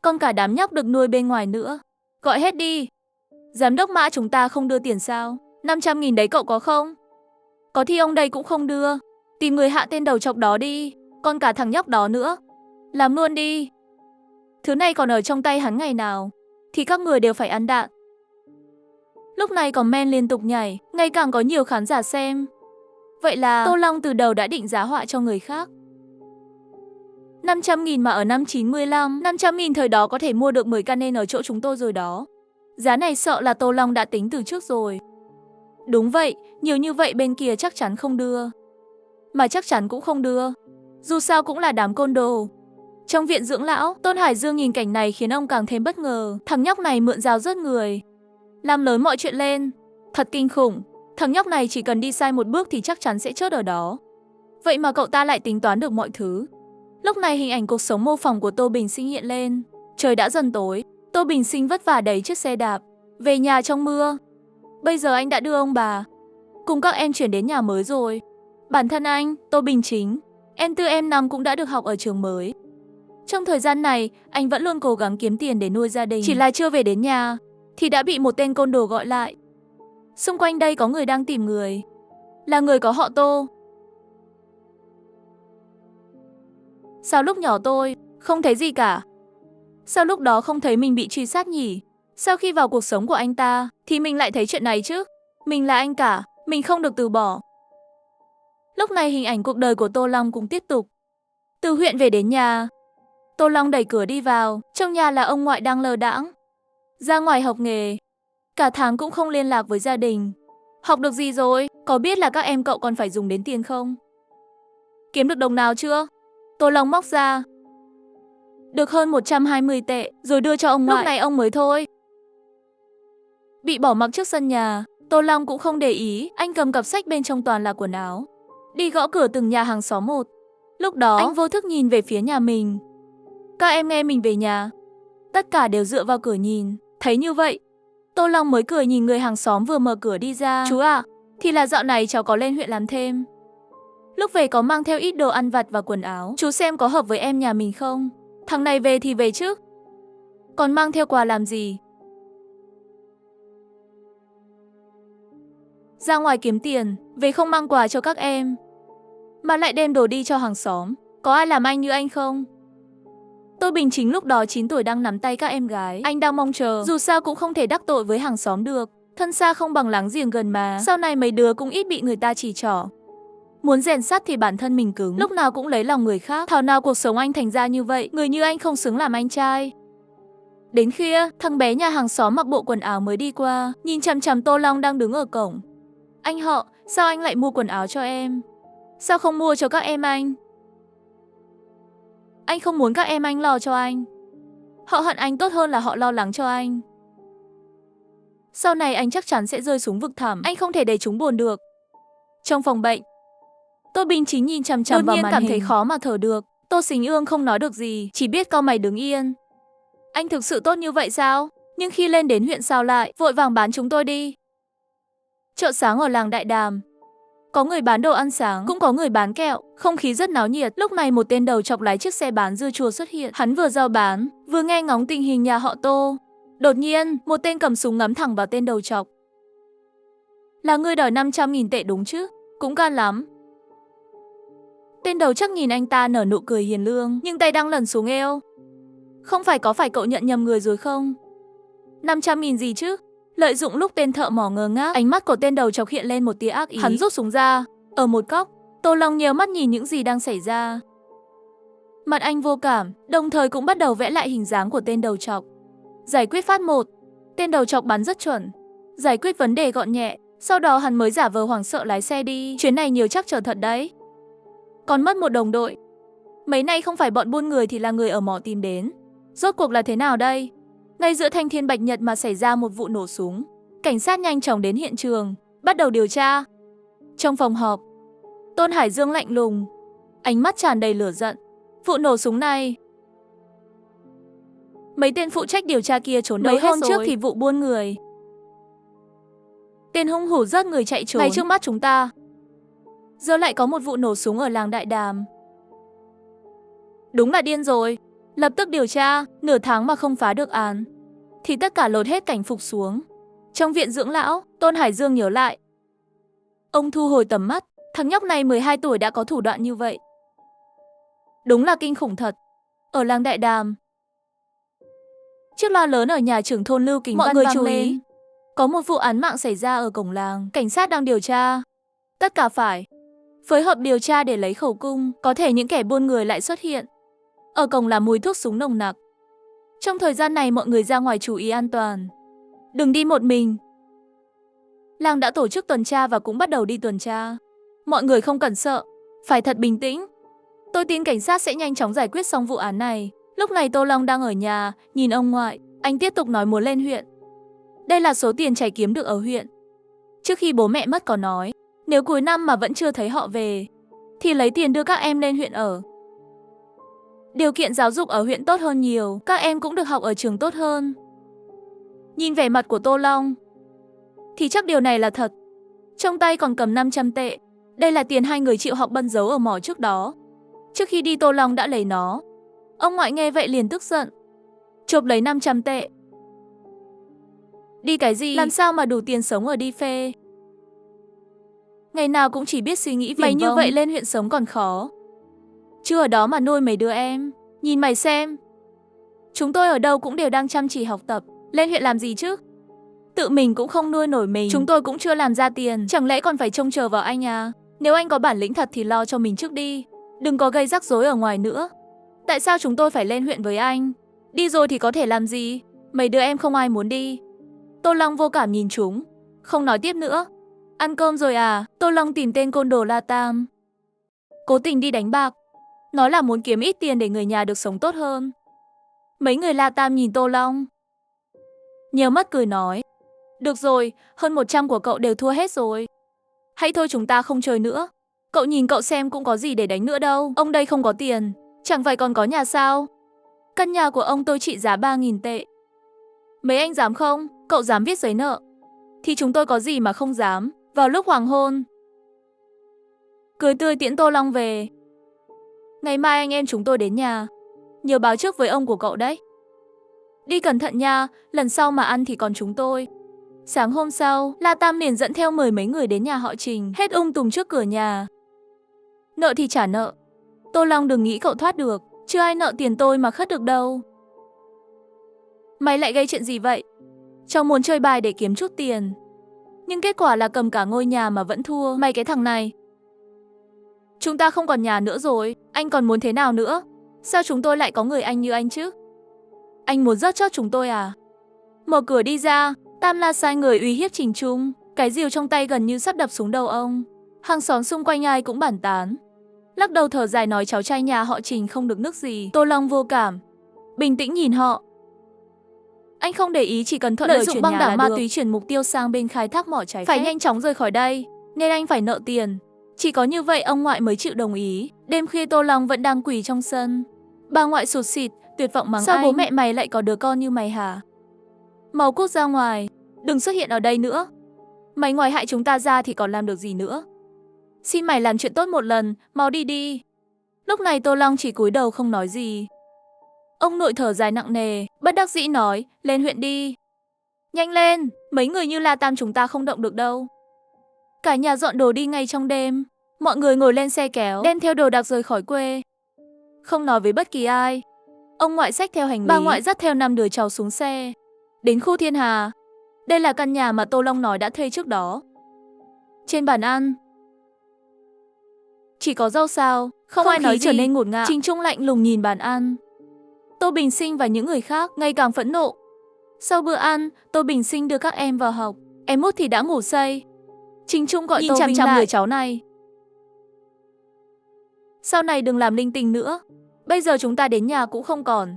Còn cả đám nhóc được nuôi bên ngoài nữa. Gọi hết đi. Giám đốc Mã chúng ta không đưa tiền sao? 500.000 đấy cậu có không? Có thì ông đây cũng không đưa. Tìm người hạ tên đầu trọc đó đi. Còn cả thằng nhóc đó nữa. Làm luôn đi. Thứ này còn ở trong tay hắn ngày nào thì các người đều phải ăn đạn. Lúc này comment liên tục nhảy, ngày càng có nhiều khán giả xem. Vậy là Tô Long từ đầu đã định giá họa cho người khác. 500.000 mà ở năm 95, 500.000 thời đó có thể mua được 10 căn nên ở chỗ chúng tôi rồi đó. Giá này sợ là Tô Long đã tính từ trước rồi. Đúng vậy, nhiều như vậy bên kia chắc chắn không đưa. Mà chắc chắn cũng không đưa. Dù sao cũng là đám côn đồ. Trong viện dưỡng lão, Tôn Hải Dương nhìn cảnh này khiến ông càng thêm bất ngờ. Thằng nhóc này mượn dao giết người, làm lớn mọi chuyện lên. Thật kinh khủng. Thằng nhóc này chỉ cần đi sai một bước thì chắc chắn sẽ chết ở đó. Vậy mà cậu ta lại tính toán được mọi thứ. Lúc này hình ảnh cuộc sống mô phỏng của Tô Bình Sinh hiện lên. Trời đã dần tối. Tô Bình Sinh vất vả đẩy chiếc xe đạp về nhà trong mưa. Bây giờ anh đã đưa ông bà cùng các em chuyển đến nhà mới rồi. Bản thân anh, Tô Bình Chính, em Tư em Năm cũng đã được học ở trường mới. Trong thời gian này, anh vẫn luôn cố gắng kiếm tiền để nuôi gia đình. Chỉ là chưa về đến nhà thì đã bị một tên côn đồ gọi lại. Xung quanh đây có người đang tìm người, là người có họ Tô. Sao lúc nhỏ tôi không thấy gì cả? Sao lúc đó không thấy mình bị truy sát nhỉ? Sao khi vào cuộc sống của anh ta thì mình lại thấy chuyện này chứ? Mình là anh cả, mình không được từ bỏ. Lúc này hình ảnh cuộc đời của Tô Long cũng tiếp tục. Từ huyện về đến nhà, Tô Long đẩy cửa đi vào, trong nhà là ông ngoại đang lơ đãng. Ra ngoài học nghề, cả tháng cũng không liên lạc với gia đình. Học được gì rồi? Có biết là các em cậu còn phải dùng đến tiền không? Kiếm được đồng nào chưa? Tô Long móc ra. Được hơn 120 tệ, rồi đưa cho ông ngoại. Lúc này ông mới thôi. Bị bỏ mặc trước sân nhà, Tô Long cũng không để ý, anh cầm cặp sách bên trong toàn là quần áo. Đi gõ cửa từng nhà hàng xóm một. Lúc đó, anh vô thức nhìn về phía nhà mình. Các em nghe mình về nhà. Tất cả đều dựa vào cửa nhìn. Thấy như vậy, Tô Long mới cười nhìn người hàng xóm vừa mở cửa đi ra. Chú à, thì là dạo này cháu có lên huyện làm thêm. Lúc về có mang theo ít đồ ăn vặt và quần áo. Chú xem có hợp với em nhà mình không? Thằng này về thì về chứ. Còn mang theo quà làm gì? Ra ngoài kiếm tiền, về không mang quà cho các em, mà lại đem đồ đi cho hàng xóm. Có ai làm anh như anh không? Tô Bình Chính lúc đó 9 tuổi đang nắm tay các em gái. Anh đang mong chờ, dù sao cũng không thể đắc tội với hàng xóm được. Thân xa không bằng láng giềng gần mà. Sau này mấy đứa cũng ít bị người ta chỉ trỏ. Muốn rèn sắt thì bản thân mình cứng, lúc nào cũng lấy lòng người khác. Thảo nào cuộc sống anh thành ra như vậy, người như anh không xứng làm anh trai. Đến khuya, thằng bé nhà hàng xóm mặc bộ quần áo mới đi qua, nhìn chằm chằm Tô Long đang đứng ở cổng. Anh họ, sao anh lại mua quần áo cho em? Sao không mua cho các em anh? Anh không muốn các em anh lo cho anh. Họ hận anh tốt hơn là họ lo lắng cho anh. Sau này anh chắc chắn sẽ rơi xuống vực thẳm, anh không thể để chúng buồn được. Trong phòng bệnh, Tô Bình Chính nhìn chằm chằm vào màn hình, cảm thấy khó mà thở được. Tô Sính Ương không nói được gì, chỉ biết cau mày đứng yên. Anh thực sự tốt như vậy sao? Nhưng khi lên đến huyện sao lại vội vàng bán chúng tôi đi? Chợ sáng ở làng Đại Đàm, có người bán đồ ăn sáng, cũng có người bán kẹo, không khí rất náo nhiệt. Lúc này một tên đầu chọc lái chiếc xe bán dưa chua xuất hiện. Hắn vừa giao bán, vừa nghe ngóng tình hình nhà họ Tô. Đột nhiên, một tên cầm súng ngắm thẳng vào tên đầu chọc. Là ngươi đòi 500.000 tệ đúng chứ? Cũng gan lắm. Tên đầu chắc nhìn anh ta nở nụ cười hiền lương, nhưng tay đang lần xuống eo. Không phải có phải cậu nhận nhầm người rồi không? 500.000 gì chứ? Lợi dụng lúc tên thợ mỏ ngơ ngác, ánh mắt của tên đầu chọc hiện lên một tia ác ý. Hắn rút súng ra. Ở một góc, Tô Long nhíu mắt nhìn những gì đang xảy ra. Mặt anh vô cảm, đồng thời cũng bắt đầu vẽ lại hình dáng của tên đầu chọc. Giải quyết phát 1. Tên đầu chọc bắn rất chuẩn. Giải quyết vấn đề gọn nhẹ. Sau đó hắn mới giả vờ hoảng sợ lái xe đi. Chuyến này nhiều chắc trở thật đấy. Còn mất một đồng đội. Mấy nay không phải bọn buôn người thì là người ở mỏ tìm đến. Rốt cuộc là thế nào đây? Ngay giữa thanh thiên bạch nhật mà xảy ra một vụ nổ súng. Cảnh sát nhanh chóng đến hiện trường, bắt đầu điều tra. Trong phòng họp, Tôn Hải Dương lạnh lùng, ánh mắt tràn đầy lửa giận. Vụ nổ súng này, mấy tên phụ trách điều tra kia trốn đâu hết rồi. Mấy hôm trước thì vụ buôn người. Tên hung thủ giết người chạy trốn ngay trước mắt chúng ta. Giờ lại có một vụ nổ súng ở làng Đại Đàm. Đúng là điên rồi. Lập tức điều tra, nửa tháng mà không phá được án thì tất cả lột hết cảnh phục xuống. Trong viện dưỡng lão, Tôn Hải Dương nhớ lại. Ông thu hồi tầm mắt, thằng nhóc này 12 tuổi đã có thủ đoạn như vậy. Đúng là kinh khủng thật. Ở làng Đại Đàm, chiếc loa lớn ở nhà trưởng thôn Lưu Kính Văn vang lên. Mọi người chú ý, có một vụ án mạng xảy ra ở cổng làng, cảnh sát đang điều tra. Tất cả phải phối hợp điều tra để lấy khẩu cung, có thể những kẻ buôn người lại xuất hiện. Ở cổng là mùi thuốc súng nồng nặc. Trong thời gian này mọi người ra ngoài chú ý an toàn. Đừng đi một mình. Làng đã tổ chức tuần tra và cũng bắt đầu đi tuần tra. Mọi người không cần sợ, phải thật bình tĩnh. Tôi tin cảnh sát sẽ nhanh chóng giải quyết xong vụ án này. Lúc này Tô Long đang ở nhà, nhìn ông ngoại. Anh tiếp tục nói muốn lên huyện. Đây là số tiền chảy kiếm được ở huyện. Trước khi bố mẹ mất có nói, nếu cuối năm mà vẫn chưa thấy họ về, thì lấy tiền đưa các em lên huyện ở. Điều kiện giáo dục ở huyện tốt hơn nhiều, các em cũng được học ở trường tốt hơn. Nhìn vẻ mặt của Tô Long, thì chắc điều này là thật. Trong tay còn cầm 500 tệ. Đây là tiền hai người chịu học bân giấu ở mỏ trước đó. Trước khi đi Tô Long đã lấy nó. Ông ngoại nghe vậy liền tức giận, chộp lấy 500 tệ. Đi cái gì? Làm sao mà đủ tiền sống ở đi phê? Ngày nào cũng chỉ biết suy nghĩ viển vông. Mày như vậy lên huyện sống còn khó. Chứ ở đó mà nuôi mấy đứa em. Nhìn mày xem. Chúng tôi ở đâu cũng đều đang chăm chỉ học tập. Lên huyện làm gì chứ? Tự mình cũng không nuôi nổi mình. Chúng tôi cũng chưa làm ra tiền. Chẳng lẽ còn phải trông chờ vào anh à? Nếu anh có bản lĩnh thật thì lo cho mình trước đi. Đừng có gây rắc rối ở ngoài nữa. Tại sao chúng tôi phải lên huyện với anh? Đi rồi thì có thể làm gì? Mấy đứa em không ai muốn đi. Tô Long vô cảm nhìn chúng, không nói tiếp nữa. Ăn cơm rồi à? Tô Long tìm tên côn đồ La Tam. Cố tình đi đánh bạc. Nói là muốn kiếm ít tiền để người nhà được sống tốt hơn. Mấy người La Tam nhìn Tô Long, nhiều mắt cười nói. Được rồi, hơn 100 của cậu đều thua hết rồi. Hãy thôi chúng ta không chơi nữa. Cậu nhìn cậu xem cũng có gì để đánh nữa đâu. Ông đây không có tiền, chẳng phải còn có nhà sao? Căn nhà của ông tôi trị giá 3.000 tệ. Mấy anh dám không? Cậu dám viết giấy nợ thì chúng tôi có gì mà không dám. Vào lúc hoàng hôn, cười tươi tiễn Tô Long về. Ngày mai anh em chúng tôi đến nhà, nhớ báo trước với ông của cậu đấy. Đi cẩn thận nha, lần sau mà ăn thì còn chúng tôi. Sáng hôm sau, La Tam liền dẫn theo 10 mấy người đến nhà họ Trình, hết tùng trước cửa nhà. Nợ thì trả nợ. Tô Long đừng nghĩ cậu thoát được, chưa ai nợ tiền tôi mà khất được đâu. Mày lại gây chuyện gì vậy? Cháu muốn chơi bài để kiếm chút tiền, nhưng kết quả là cầm cả ngôi nhà mà vẫn thua. Mày cái thằng này. Chúng ta không còn nhà nữa rồi, anh còn muốn thế nào nữa? Sao chúng tôi lại có người anh như anh chứ? Anh muốn rớt chót chúng tôi à? Mở cửa đi ra. Tam La sai người uy hiếp Trình Trung, cái rìu trong tay gần như sắp đập xuống đầu ông. Hàng xóm xung quanh ai cũng bàn tán, lắc đầu thở dài nói cháu trai nhà họ Trình không được nước gì. Tô Long vô cảm, bình tĩnh nhìn họ. Anh không để ý, chỉ cần thuận lợi chuyển băng đảng ma túy chuyển mục tiêu sang bên khai thác mỏ trái phép. Phải nhanh chóng rời khỏi đây, nên anh phải nợ tiền. Chỉ có như vậy ông ngoại mới chịu đồng ý. Đêm khuya Tô Long vẫn đang quỳ trong sân. Bà ngoại sụt sịt, tuyệt vọng mắng sao anh. Bố mẹ mày lại có đứa con như mày hả? Mau cút ra ngoài, đừng xuất hiện ở đây nữa. Mày ngoài hại chúng ta ra thì còn làm được gì nữa. Xin mày làm chuyện tốt một lần, mau đi đi. Lúc này Tô Long chỉ cúi đầu không nói gì. Ông nội thở dài nặng nề, bất đắc dĩ nói, lên huyện đi. Nhanh lên, mấy người như La Tam chúng ta không động được đâu. Cả nhà dọn đồ đi ngay trong đêm. Mọi người ngồi lên xe kéo, đem theo đồ đạc rời khỏi quê. Không nói với bất kỳ ai. Ông ngoại xách theo hành lý, bà ngoại dắt theo 5 đứa cháu xuống xe. Đến khu Thiên Hà. Đây là căn nhà mà Tô Long nói đã thuê trước đó. Trên bàn ăn chỉ có rau xào, không ai nói, trở nên ngột ngạt. Trình Trung lạnh lùng nhìn bàn ăn. Tô Bình Sinh và những người khác ngày càng phẫn nộ. Sau bữa ăn, Tô Bình Sinh đưa các em vào học. Em Út thì đã ngủ say. Trình Trung gọi Tô Vinh lại. Người cháu này, sau này đừng làm linh tinh nữa. Bây giờ chúng ta đến nhà cũng không còn.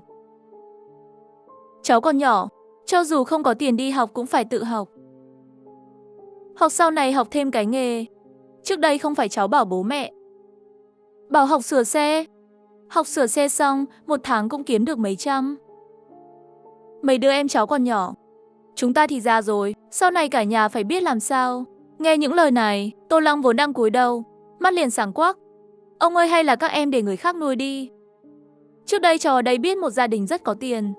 Cháu còn nhỏ, cho dù không có tiền đi học cũng phải tự học. Học sau này học thêm cái nghề. Trước đây không phải cháu bảo bố mẹ, bảo học sửa xe. Học sửa xe xong, 1 tháng cũng kiếm được mấy trăm. Mấy đứa em cháu còn nhỏ, chúng ta thì già rồi, sau này cả nhà phải biết làm sao. Nghe những lời này, Tô Long vốn đang cúi đầu, mắt liền sáng quắc. Ông ơi, hay là các em để người khác nuôi đi. Trước đây cháu ở đây biết một gia đình rất có tiền,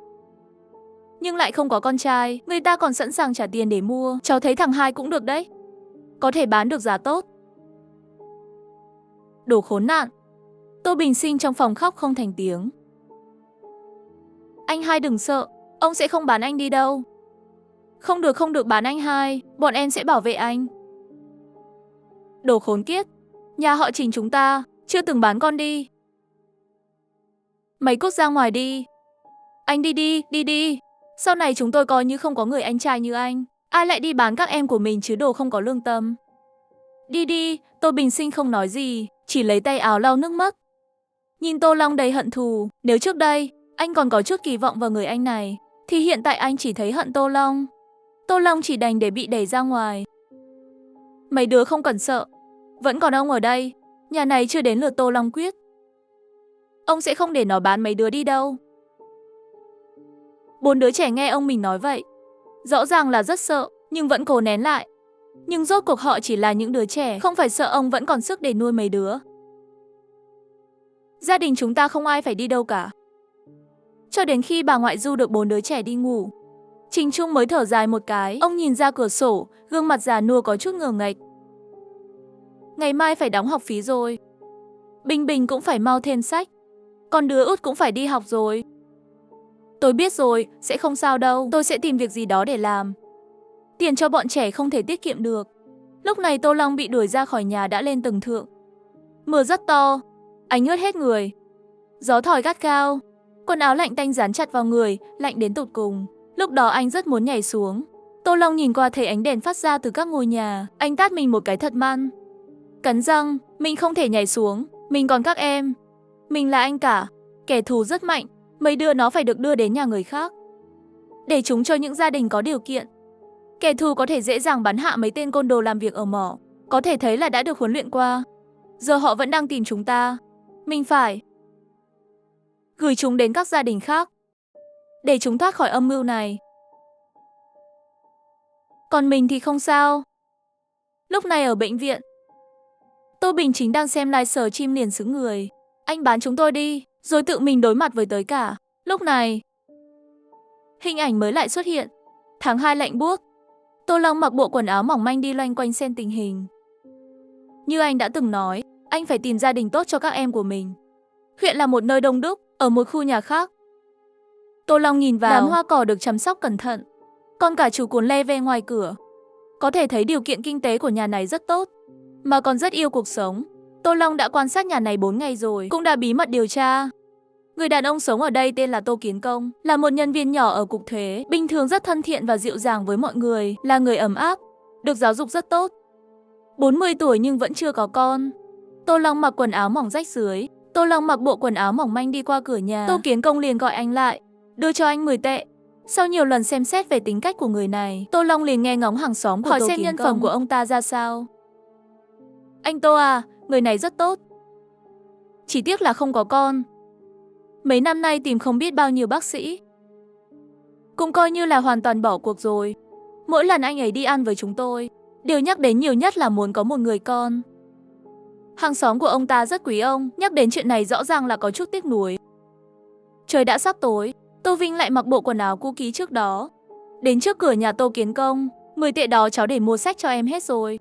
nhưng lại không có con trai, người ta còn sẵn sàng trả tiền để mua. Cháu thấy thằng hai cũng được đấy, có thể bán được giá tốt. Đồ khốn nạn. Tô Bình Sinh trong phòng khóc không thành tiếng. Anh hai đừng sợ, ông sẽ không bán anh đi đâu. Không được bán anh hai, bọn em sẽ bảo vệ anh. Đồ khốn kiếp, nhà họ Trình chúng ta chưa từng bán con đi. Mày cút ra ngoài đi. Anh đi đi. Sau này chúng tôi coi như không có người anh trai như anh. Ai lại đi bán các em của mình chứ, đồ không có lương tâm. Đi. Tô Bình Sinh không nói gì, chỉ lấy tay áo lau nước mắt. Nhìn Tô Long đầy hận thù. Nếu trước đây anh còn có chút kỳ vọng vào người anh này, thì hiện tại anh chỉ thấy hận Tô Long. Tô Long chỉ đành để bị đẩy ra ngoài. Mấy đứa không cần sợ, vẫn còn ông ở đây. Nhà này chưa đến lượt Tô Long quyết. Ông sẽ không để nó bán mấy đứa đi đâu. 4 đứa trẻ nghe ông mình nói vậy, rõ ràng là rất sợ, nhưng vẫn cố nén lại. Nhưng rốt cuộc họ chỉ là những đứa trẻ, không phải sợ ông vẫn còn sức để nuôi mấy đứa. Gia đình chúng ta không ai phải đi đâu cả. Cho đến khi bà ngoại du được 4 đứa trẻ đi ngủ, Trình Trung mới thở dài một cái. Ông nhìn ra cửa sổ, gương mặt già nua có chút ngờ nghệch. Ngày mai phải đóng học phí rồi. Bình Bình cũng phải mau thêm sách. Còn đứa Út cũng phải đi học rồi. Tôi biết rồi, sẽ không sao đâu. Tôi sẽ tìm việc gì đó để làm. Tiền cho bọn trẻ không thể tiết kiệm được. Lúc này Tô Long bị đuổi ra khỏi nhà đã lên tầng thượng. Mưa rất to. Anh ướt hết người. Gió thổi gắt gao. Quần áo lạnh tanh dán chặt vào người, lạnh đến tột cùng. Lúc đó anh rất muốn nhảy xuống. Tô Long nhìn qua thấy ánh đèn phát ra từ các ngôi nhà. Anh tát mình một cái thật man. Cắn răng, mình không thể nhảy xuống. Mình còn các em. Mình là anh cả. Kẻ thù rất mạnh. Mấy đứa nó phải được đưa đến nhà người khác. Để chúng cho những gia đình có điều kiện. Kẻ thù có thể dễ dàng bắn hạ mấy tên côn đồ làm việc ở mỏ. Có thể thấy là đã được huấn luyện qua. Giờ họ vẫn đang tìm chúng ta. Mình phải gửi chúng đến các gia đình khác. Để chúng thoát khỏi âm mưu này. Còn mình thì không sao. Lúc này ở bệnh viện, Tô Bình chính đang xem livestream liền sững người. Anh bán chúng tôi đi, rồi tự mình đối mặt với tới cả. Lúc này, hình ảnh mới lại xuất hiện. Tháng 2 lạnh buốt. Tô Long mặc bộ quần áo mỏng manh đi loanh quanh xem tình hình. Như anh đã từng nói, anh phải tìm gia đình tốt cho các em của mình. Huyện là một nơi đông đúc, ở một khu nhà khác. Tô Long nhìn vào, đám hoa cỏ được chăm sóc cẩn thận. Con cả chú cuốn le ve ngoài cửa. Có thể thấy điều kiện kinh tế của nhà này rất tốt, mà còn rất yêu cuộc sống. Tô Long đã quan sát nhà này 4 ngày rồi, cũng đã bí mật điều tra. Người đàn ông sống ở đây tên là Tô Kiến Công, là một nhân viên nhỏ ở cục thuế, bình thường rất thân thiện và dịu dàng với mọi người, là người ấm áp, được giáo dục rất tốt. 40 tuổi nhưng vẫn chưa có con. Tô Long mặc quần áo mỏng rách rưới. Tô Long mặc bộ quần áo mỏng manh đi qua cửa nhà. Tô Kiến Công liền gọi anh lại, đưa cho anh 10 tệ. Sau nhiều lần xem xét về tính cách của người này, Tô Long liền nghe ngóng hàng xóm của Tô Kiến Công, hỏi xem nhân phẩm của ông ta ra sao. Anh Tô à, người này rất tốt. Chỉ tiếc là không có con. Mấy năm nay tìm không biết bao nhiêu bác sĩ. Cũng coi như là hoàn toàn bỏ cuộc rồi. Mỗi lần anh ấy đi ăn với chúng tôi, điều nhắc đến nhiều nhất là muốn có một người con. Hàng xóm của ông ta rất quý ông, nhắc đến chuyện này rõ ràng là có chút tiếc nuối. Trời đã sắp tối, Tô Vinh lại mặc bộ quần áo cũ kỹ trước đó. Đến trước cửa nhà Tô Kiến Công, 10 tệ đó cháu để mua sách cho em hết rồi.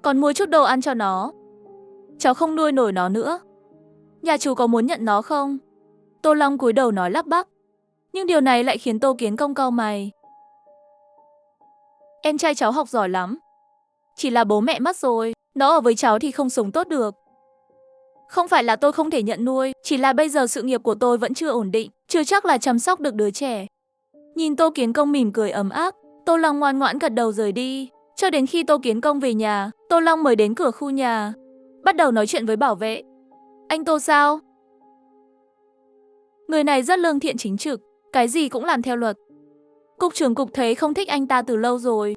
Còn mua chút đồ ăn cho nó. Cháu không nuôi nổi nó nữa. Nhà chú có muốn nhận nó không? Tô Long cúi đầu nói lắp bắp. Nhưng điều này lại khiến Tô Kiến Công cau mày. Em trai cháu học giỏi lắm. Chỉ là bố mẹ mất rồi, nó ở với cháu thì không sống tốt được. Không phải là tôi không thể nhận nuôi, chỉ là bây giờ sự nghiệp của tôi vẫn chưa ổn định, chưa chắc là chăm sóc được đứa trẻ. Nhìn Tô Kiến Công mỉm cười ấm áp, Tô Long ngoan ngoãn gật đầu rời đi. Cho đến khi Tô Kiến Công về nhà, Tô Long mới đến cửa khu nhà, bắt đầu nói chuyện với bảo vệ. Anh Tô sao? Người này rất lương thiện chính trực, cái gì cũng làm theo luật. Cục trưởng cục thuế không thích anh ta từ lâu rồi,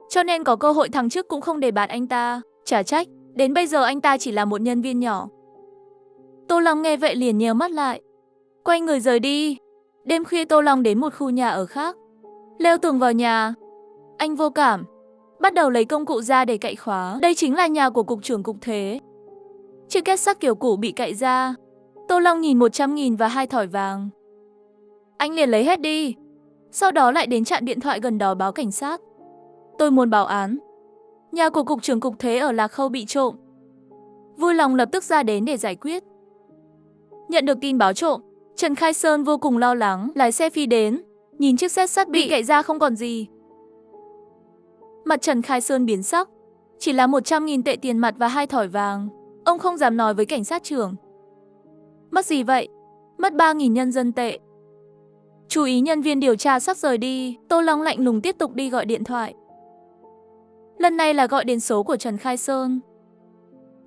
cho nên có cơ hội thăng chức cũng không đề bạt anh ta. Chả trách, đến bây giờ anh ta chỉ là một nhân viên nhỏ. Tô Long nghe vậy liền nheo mắt lại, quay người rời đi. Đêm khuya Tô Long đến một khu nhà ở khác, leo tường vào nhà. Anh vô cảm, bắt đầu lấy công cụ ra để cậy khóa. Đây chính là nhà của cục trưởng cục thuế. Chiếc két sắt kiểu cũ bị cậy ra. Tô Long nhìn 100.000 và 2 thỏi vàng. Anh liền lấy hết đi. Sau đó lại đến trạm điện thoại gần đó báo cảnh sát. Tôi muốn báo án. Nhà của cục trưởng cục thuế ở Lạc Khâu bị trộm. Vui lòng lập tức ra đến để giải quyết. Nhận được tin báo trộm, Trần Khai Sơn vô cùng lo lắng, lái xe phi đến, nhìn chiếc két sắt bị cậy ra không còn gì. Mặt Trần Khai Sơn biến sắc, chỉ là 100.000 tệ tiền mặt và 2 thỏi vàng. Ông không dám nói với cảnh sát trưởng. Mất gì vậy? Mất 3.000 nhân dân tệ. Chú ý nhân viên điều tra sắp rời đi, Tô Long lạnh lùng tiếp tục đi gọi điện thoại. Lần này là gọi đến số của Trần Khai Sơn.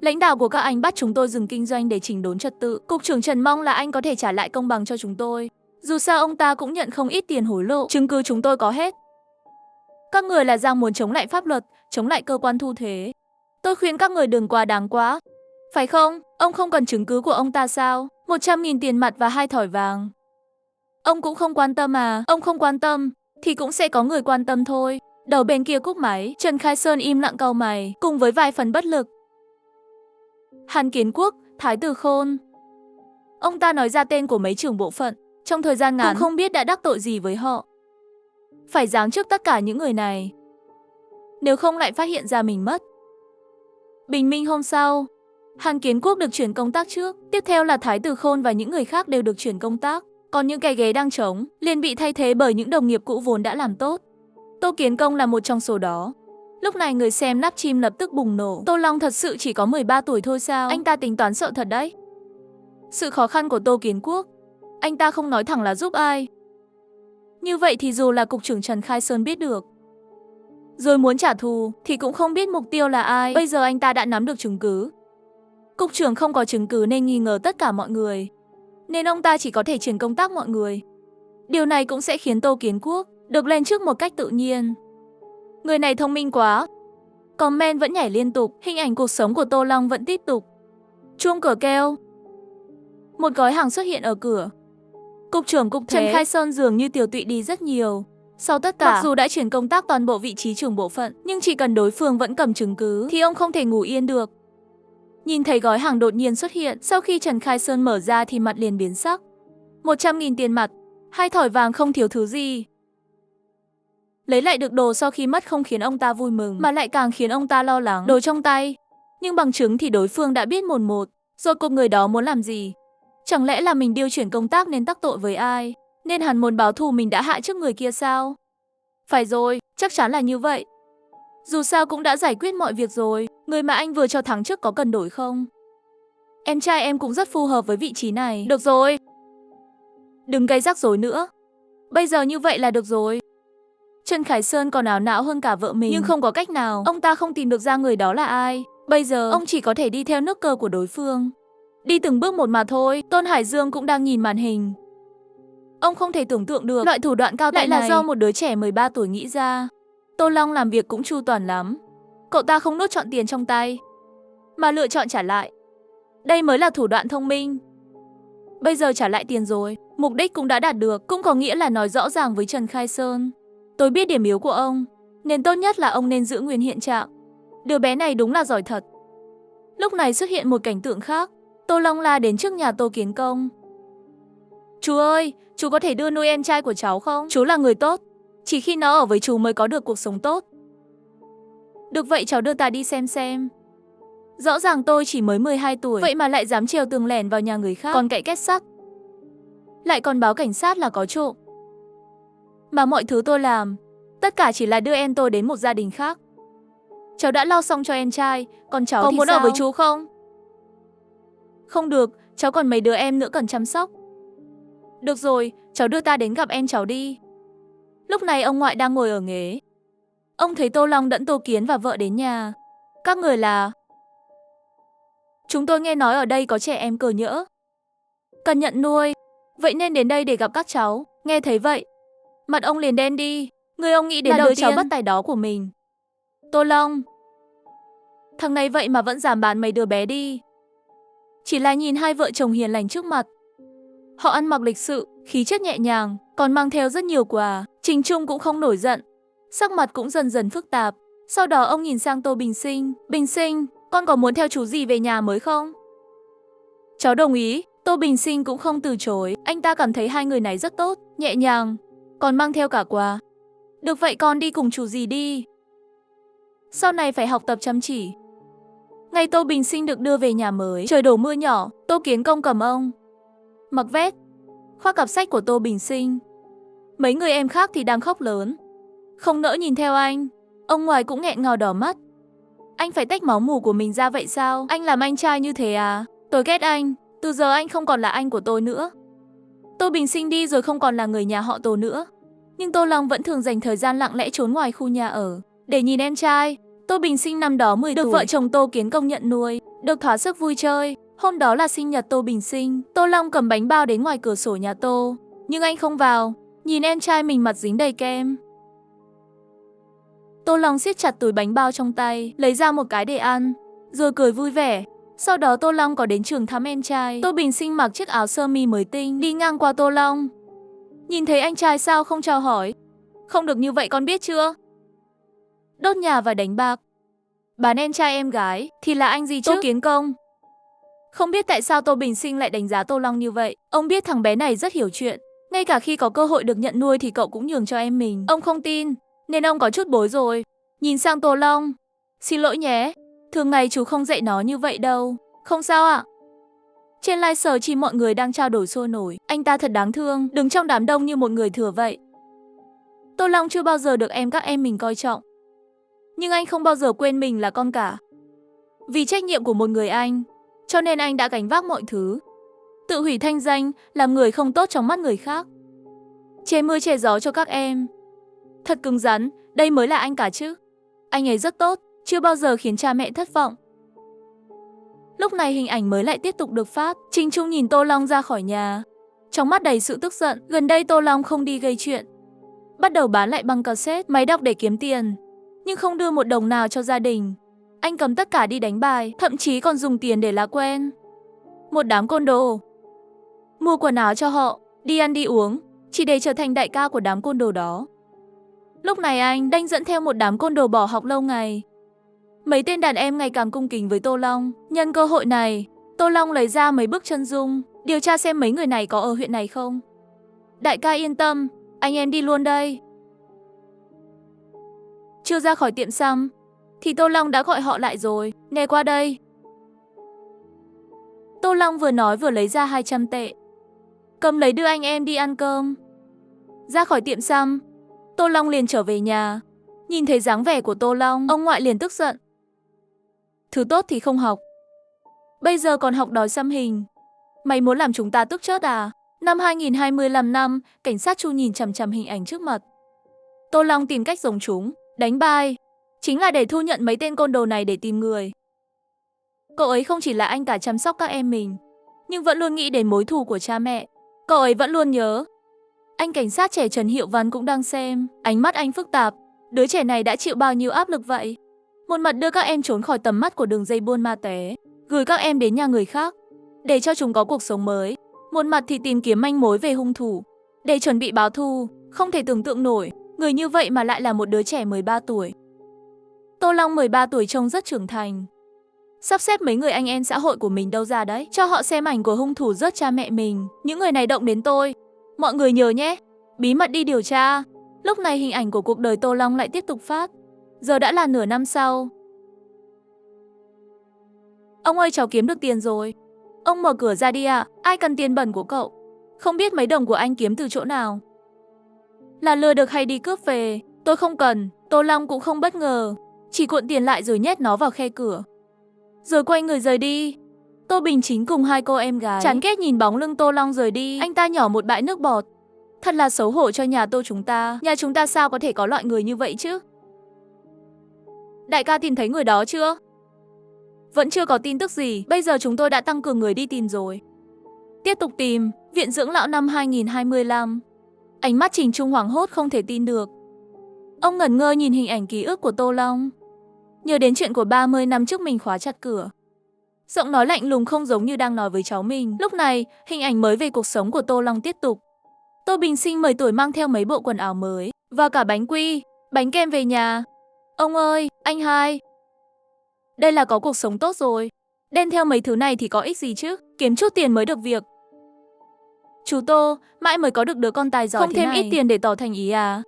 Lãnh đạo của các anh bắt chúng tôi dừng kinh doanh để chỉnh đốn trật tự. Cục trưởng Trần mong là anh có thể trả lại công bằng cho chúng tôi. Dù sao ông ta cũng nhận không ít tiền hối lộ, chứng cứ chúng tôi có hết. Các người là đang muốn chống lại pháp luật, chống lại cơ quan thu thuế. Tôi khuyên các người đừng quá đáng quá. Phải không? Ông không cần chứng cứ của ông ta sao? 100.000 tiền mặt và 2 thỏi vàng. Ông cũng không quan tâm à? Ông không quan tâm thì cũng sẽ có người quan tâm thôi. Đầu bên kia cúp máy, Trần Khai Sơn im lặng cau mày, cùng với vài phần bất lực. Hàn Kiến Quốc, Thái Từ Khôn. Ông ta nói ra tên của mấy trưởng bộ phận, trong thời gian ngắn cũng không biết đã đắc tội gì với họ. Phải giáng chức tất cả những người này, nếu không lại phát hiện ra mình mất. Bình minh hôm sau, Hàn Kiến Quốc được chuyển công tác trước, tiếp theo là Thái Từ Khôn và những người khác đều được chuyển công tác. Còn những cái ghế đang trống liền bị thay thế bởi những đồng nghiệp cũ vốn đã làm tốt. Tô Kiến Công là một trong số đó. Lúc này người xem nắp chim lập tức bùng nổ. Tô Long thật sự chỉ có 13 tuổi thôi sao? Anh ta tính toán sợ thật đấy. Sự khó khăn của Tô Kiến Quốc, anh ta không nói thẳng là giúp ai. Như vậy thì dù là cục trưởng Trần Khai Sơn biết được, rồi muốn trả thù thì cũng không biết mục tiêu là ai. Bây giờ anh ta đã nắm được chứng cứ. Cục trưởng không có chứng cứ nên nghi ngờ tất cả mọi người, nên ông ta chỉ có thể chuyển công tác mọi người. Điều này cũng sẽ khiến Tô Kiến Quốc được lên trước một cách tự nhiên. Người này thông minh quá. Comment vẫn nhảy liên tục, hình ảnh cuộc sống của Tô Long vẫn tiếp tục. Chuông cửa kêu. Một gói hàng xuất hiện ở cửa. Cục trưởng cục Trần Khai Sơn dường như tiều tụy đi rất nhiều. Sau tất cả, mặc dù đã chuyển công tác toàn bộ vị trí trưởng bộ phận, nhưng chỉ cần đối phương vẫn cầm chứng cứ thì ông không thể ngủ yên được. Nhìn thấy gói hàng đột nhiên xuất hiện, sau khi Trần Khai Sơn mở ra thì mặt liền biến sắc. 100.000 tiền mặt, 2 thỏi vàng không thiếu thứ gì. Lấy lại được đồ sau khi mất không khiến ông ta vui mừng, mà lại càng khiến ông ta lo lắng. Đồ trong tay, nhưng bằng chứng thì đối phương đã biết một. Rồi cuộc người đó muốn làm gì? Chẳng lẽ là mình điều chuyển công tác nên đắc tội với ai? Nên hắn muốn báo thù mình đã hại trước người kia sao? Phải rồi, chắc chắn là như vậy. Dù sao cũng đã giải quyết mọi việc rồi. Người mà anh vừa cho thắng trước có cần đổi không? Em trai em cũng rất phù hợp với vị trí này. Được rồi, đừng gây rắc rối nữa. Bây giờ như vậy là được rồi. Trần Khải Sơn còn ảo não hơn cả vợ mình, nhưng không có cách nào. Ông ta không tìm được ra người đó là ai. Bây giờ ông chỉ có thể đi theo nước cờ của đối phương. Đi từng bước một mà thôi. Tôn Hải Dương cũng đang nhìn màn hình. Ông không thể tưởng tượng được loại thủ đoạn cao tay này là do một đứa trẻ 13 tuổi nghĩ ra. Tô Long làm việc cũng chu toàn lắm. Cậu ta không nuốt trọn tiền trong tay, mà lựa chọn trả lại. Đây mới là thủ đoạn thông minh. Bây giờ trả lại tiền rồi, mục đích cũng đã đạt được, cũng có nghĩa là nói rõ ràng với Trần Khai Sơn. Tôi biết điểm yếu của ông, nên tốt nhất là ông nên giữ nguyên hiện trạng. Đứa bé này đúng là giỏi thật. Lúc này xuất hiện một cảnh tượng khác. Tô Long la đến trước nhà Tô Kiến Công. Chú ơi, chú có thể đưa nuôi em trai của cháu không? Chú là người tốt, chỉ khi nó ở với chú mới có được cuộc sống tốt. Được vậy cháu đưa ta đi xem. Rõ ràng tôi chỉ mới 12 tuổi, vậy mà lại dám trèo tường lẻn vào nhà người khác, còn cậy két sắt. Lại còn báo cảnh sát là có trộm. Mà mọi thứ tôi làm, tất cả chỉ là đưa em tôi đến một gia đình khác. Cháu đã lo xong cho em trai, còn cháu có thì muốn sao? Ở với chú không? Không được, cháu còn mấy đứa em nữa cần chăm sóc. Được rồi, cháu đưa ta đến gặp em cháu đi. Lúc này ông ngoại đang ngồi ở ghế. Ông thấy Tô Long dẫn Tô Kiến và vợ đến nhà. Các người là... Chúng tôi nghe nói ở đây có trẻ em cờ nhỡ, cần nhận nuôi, vậy nên đến đây để gặp các cháu. Nghe thấy vậy, mặt ông liền đen đi. Người ông nghĩ đến đứa cháu bất tài đó của mình. Tô Long, thằng này vậy mà vẫn dám bán mấy đứa bé đi. Chỉ là nhìn hai vợ chồng hiền lành trước mặt. Họ ăn mặc lịch sự, khí chất nhẹ nhàng, còn mang theo rất nhiều quà. Trình Trung cũng không nổi giận, sắc mặt cũng dần dần phức tạp. Sau đó ông nhìn sang Tô Bình Sinh. Bình Sinh, con có muốn theo chú gì về nhà mới không? Cháu đồng ý. Tô Bình Sinh cũng không từ chối. Anh ta cảm thấy hai người này rất tốt, nhẹ nhàng, còn mang theo cả quà. Được vậy con đi cùng chú gì đi. Sau này phải học tập chăm chỉ. Ngày Tô Bình Sinh được đưa về nhà mới, trời đổ mưa nhỏ. Tô Kiến Công cầm ông, mặc vest, khoác cặp sách của Tô Bình Sinh. Mấy người em khác thì đang khóc lớn, không nỡ nhìn theo anh. Ông ngoại cũng nghẹn ngào đỏ mắt. Anh phải tách máu mủ của mình ra vậy sao? Anh làm anh trai như thế à? Tôi ghét anh. Từ giờ anh không còn là anh của tôi nữa. Tô Bình Sinh đi rồi không còn là người nhà họ Tô nữa. Nhưng Tô Long vẫn thường dành thời gian lặng lẽ trốn ngoài khu nhà ở để nhìn em trai. Tô Bình Sinh năm đó 10 tuổi, được vợ chồng Tô Kiến Công nhận nuôi, được thỏa sức vui chơi. Hôm đó là sinh nhật Tô Bình Sinh. Tô Long cầm bánh bao đến ngoài cửa sổ nhà Tô, nhưng anh không vào. Nhìn em trai mình mặt dính đầy kem. Tô Long siết chặt túi bánh bao trong tay, lấy ra một cái để ăn, rồi cười vui vẻ. Sau đó Tô Long có đến trường thăm em trai. Tô Bình Sinh mặc chiếc áo sơ mi mới tinh, đi ngang qua Tô Long. Nhìn thấy anh trai sao không chào hỏi? Không được như vậy con biết chưa? Đốt nhà và đánh bạc, bán em trai em gái thì là anh gì chứ? Tô Kiến Công. Không biết tại sao Tô Bình Sinh lại đánh giá Tô Long như vậy. Ông biết thằng bé này rất hiểu chuyện. Ngay cả khi có cơ hội được nhận nuôi thì cậu cũng nhường cho em mình. Ông không tin, nên ông có chút bối rồi. Nhìn sang Tô Long. Xin lỗi nhé, thường ngày chú không dạy nó như vậy đâu. Không sao ạ. Trên live stream mọi người đang trao đổi sôi nổi. Anh ta thật đáng thương, đứng trong đám đông như một người thừa vậy. Tô Long chưa bao giờ được các em mình coi trọng. Nhưng anh không bao giờ quên mình là con cả. Vì trách nhiệm của một người anh, cho nên anh đã gánh vác mọi thứ. Tự hủy thanh danh, làm người không tốt trong mắt người khác. Che mưa che gió cho các em. Thật cứng rắn, đây mới là anh cả chứ. Anh ấy rất tốt, chưa bao giờ khiến cha mẹ thất vọng. Lúc này hình ảnh mới lại tiếp tục được phát. Trình Trung nhìn Tô Long ra khỏi nhà, trong mắt đầy sự tức giận. Gần đây Tô Long không đi gây chuyện, bắt đầu bán lại băng cassette, máy đọc để kiếm tiền, nhưng không đưa một đồng nào cho gia đình. Anh cầm tất cả đi đánh bài, thậm chí còn dùng tiền để làm quen một đám côn đồ, mua quần áo cho họ, đi ăn đi uống, chỉ để trở thành đại ca của đám côn đồ đó. Lúc này anh đang dẫn theo một đám côn đồ bỏ học lâu ngày. Mấy tên đàn em ngày càng cung kính với Tô Long. Nhân cơ hội này, Tô Long lấy ra mấy bức chân dung, điều tra xem mấy người này có ở huyện này không. Đại ca yên tâm, anh em đi luôn đây. Chưa ra khỏi tiệm xăm, thì Tô Long đã gọi họ lại rồi. Nghe qua đây. Tô Long vừa nói vừa lấy ra 200 tệ. Cầm lấy đưa anh em đi ăn cơm. Ra khỏi tiệm xăm, Tô Long liền trở về nhà. Nhìn thấy dáng vẻ của Tô Long, ông ngoại liền tức giận. Thứ tốt thì không học, bây giờ còn học đòi xăm hình. Mày muốn làm chúng ta tức chết à? Năm 2025 năm, cảnh sát Chu nhìn chằm chằm hình ảnh trước mặt. Tô Long tìm cách giống chúng, đánh bài, chính là để thu nhận mấy tên côn đồ này để tìm người. Cậu ấy không chỉ là anh cả chăm sóc các em mình, nhưng vẫn luôn nghĩ đến mối thù của cha mẹ. Cậu ấy vẫn luôn nhớ. Anh cảnh sát trẻ Trần Hiệu Văn cũng đang xem, ánh mắt anh phức tạp. Đứa trẻ này đã chịu bao nhiêu áp lực vậy? Một mặt đưa các em trốn khỏi tầm mắt của đường dây buôn ma túy, gửi các em đến nhà người khác, để cho chúng có cuộc sống mới. Một mặt thì tìm kiếm manh mối về hung thủ, để chuẩn bị báo thù. Không thể tưởng tượng nổi, người như vậy mà lại là một đứa trẻ 13 tuổi. Tô Long 13 tuổi trông rất trưởng thành. Sắp xếp mấy người anh em xã hội của mình đâu ra đấy, cho họ xem ảnh của hung thủ giết cha mẹ mình. Những người này động đến tôi. Mọi người nhớ nhé, bí mật đi điều tra. Lúc này hình ảnh của cuộc đời Tô Long lại tiếp tục phát. Giờ đã là nửa năm sau. Ông ơi, cháu kiếm được tiền rồi. Ông mở cửa ra đi ạ, ai cần tiền bẩn của cậu? Không biết mấy đồng của anh kiếm từ chỗ nào? Là lừa được hay đi cướp về? Tôi không cần. Tô Long cũng không bất ngờ, chỉ cuộn tiền lại rồi nhét nó vào khe cửa, rồi quay người rời đi. Tô Bình Chính cùng hai cô em gái chán ghét nhìn bóng lưng Tô Long rời đi. Anh ta nhỏ một bãi nước bọt. Thật là xấu hổ cho nhà Tô chúng ta. Nhà chúng ta sao có thể có loại người như vậy chứ? Đại ca tìm thấy người đó chưa? Vẫn chưa có tin tức gì. Bây giờ chúng tôi đã tăng cường người đi tìm rồi. Tiếp tục tìm. Viện dưỡng lão năm 2025. Ánh mắt Trình Trung hoảng hốt không thể tin được. Ông ngẩn ngơ nhìn hình ảnh ký ức của Tô Long, nhớ đến chuyện của 30 năm trước mình khóa chặt cửa. Giọng nói lạnh lùng không giống như đang nói với cháu mình. Lúc này, hình ảnh mới về cuộc sống của Tô Long tiếp tục. Tô Bình Sinh 10 tuổi mang theo mấy bộ quần áo mới và cả bánh quy, bánh kem về nhà. Ông ơi, anh hai, đây là có cuộc sống tốt rồi. Đen theo mấy thứ này thì có ích gì chứ? Kiếm chút tiền mới được việc. Chú Tô, mãi mới có được đứa con tài giỏi không thế này. Không thêm ít tiền để tỏ thành ý à?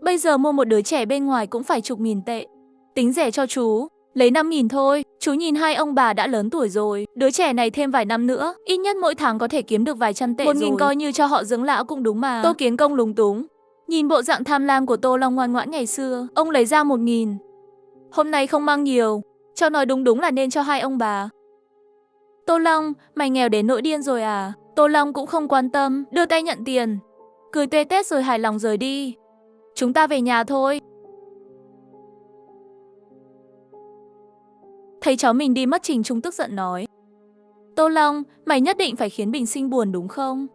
Bây giờ mua một đứa trẻ bên ngoài cũng phải chục nghìn tệ. Tính rẻ cho chú, lấy 5.000 thôi. Chú nhìn hai ông bà đã lớn tuổi rồi. Đứa trẻ này thêm vài năm nữa, ít nhất mỗi tháng có thể kiếm được vài trăm tệ 1.000 coi như cho họ dưỡng lão cũng đúng mà. Tô Kiến Công lúng túng. Nhìn bộ dạng tham lam của Tô Long ngoan ngoãn ngày xưa, ông lấy ra 1.000. Hôm nay không mang nhiều, cho nói đúng là nên cho hai ông bà. Tô Long, mày nghèo đến nỗi điên rồi à? Tô Long cũng không quan tâm, đưa tay nhận tiền, cười tê tét rồi hài lòng rời đi. Chúng ta về nhà thôi. Thấy cháu mình đi mất, Trình Trung tức giận nói. Tô Long, mày nhất định phải khiến Bình Sinh buồn đúng không?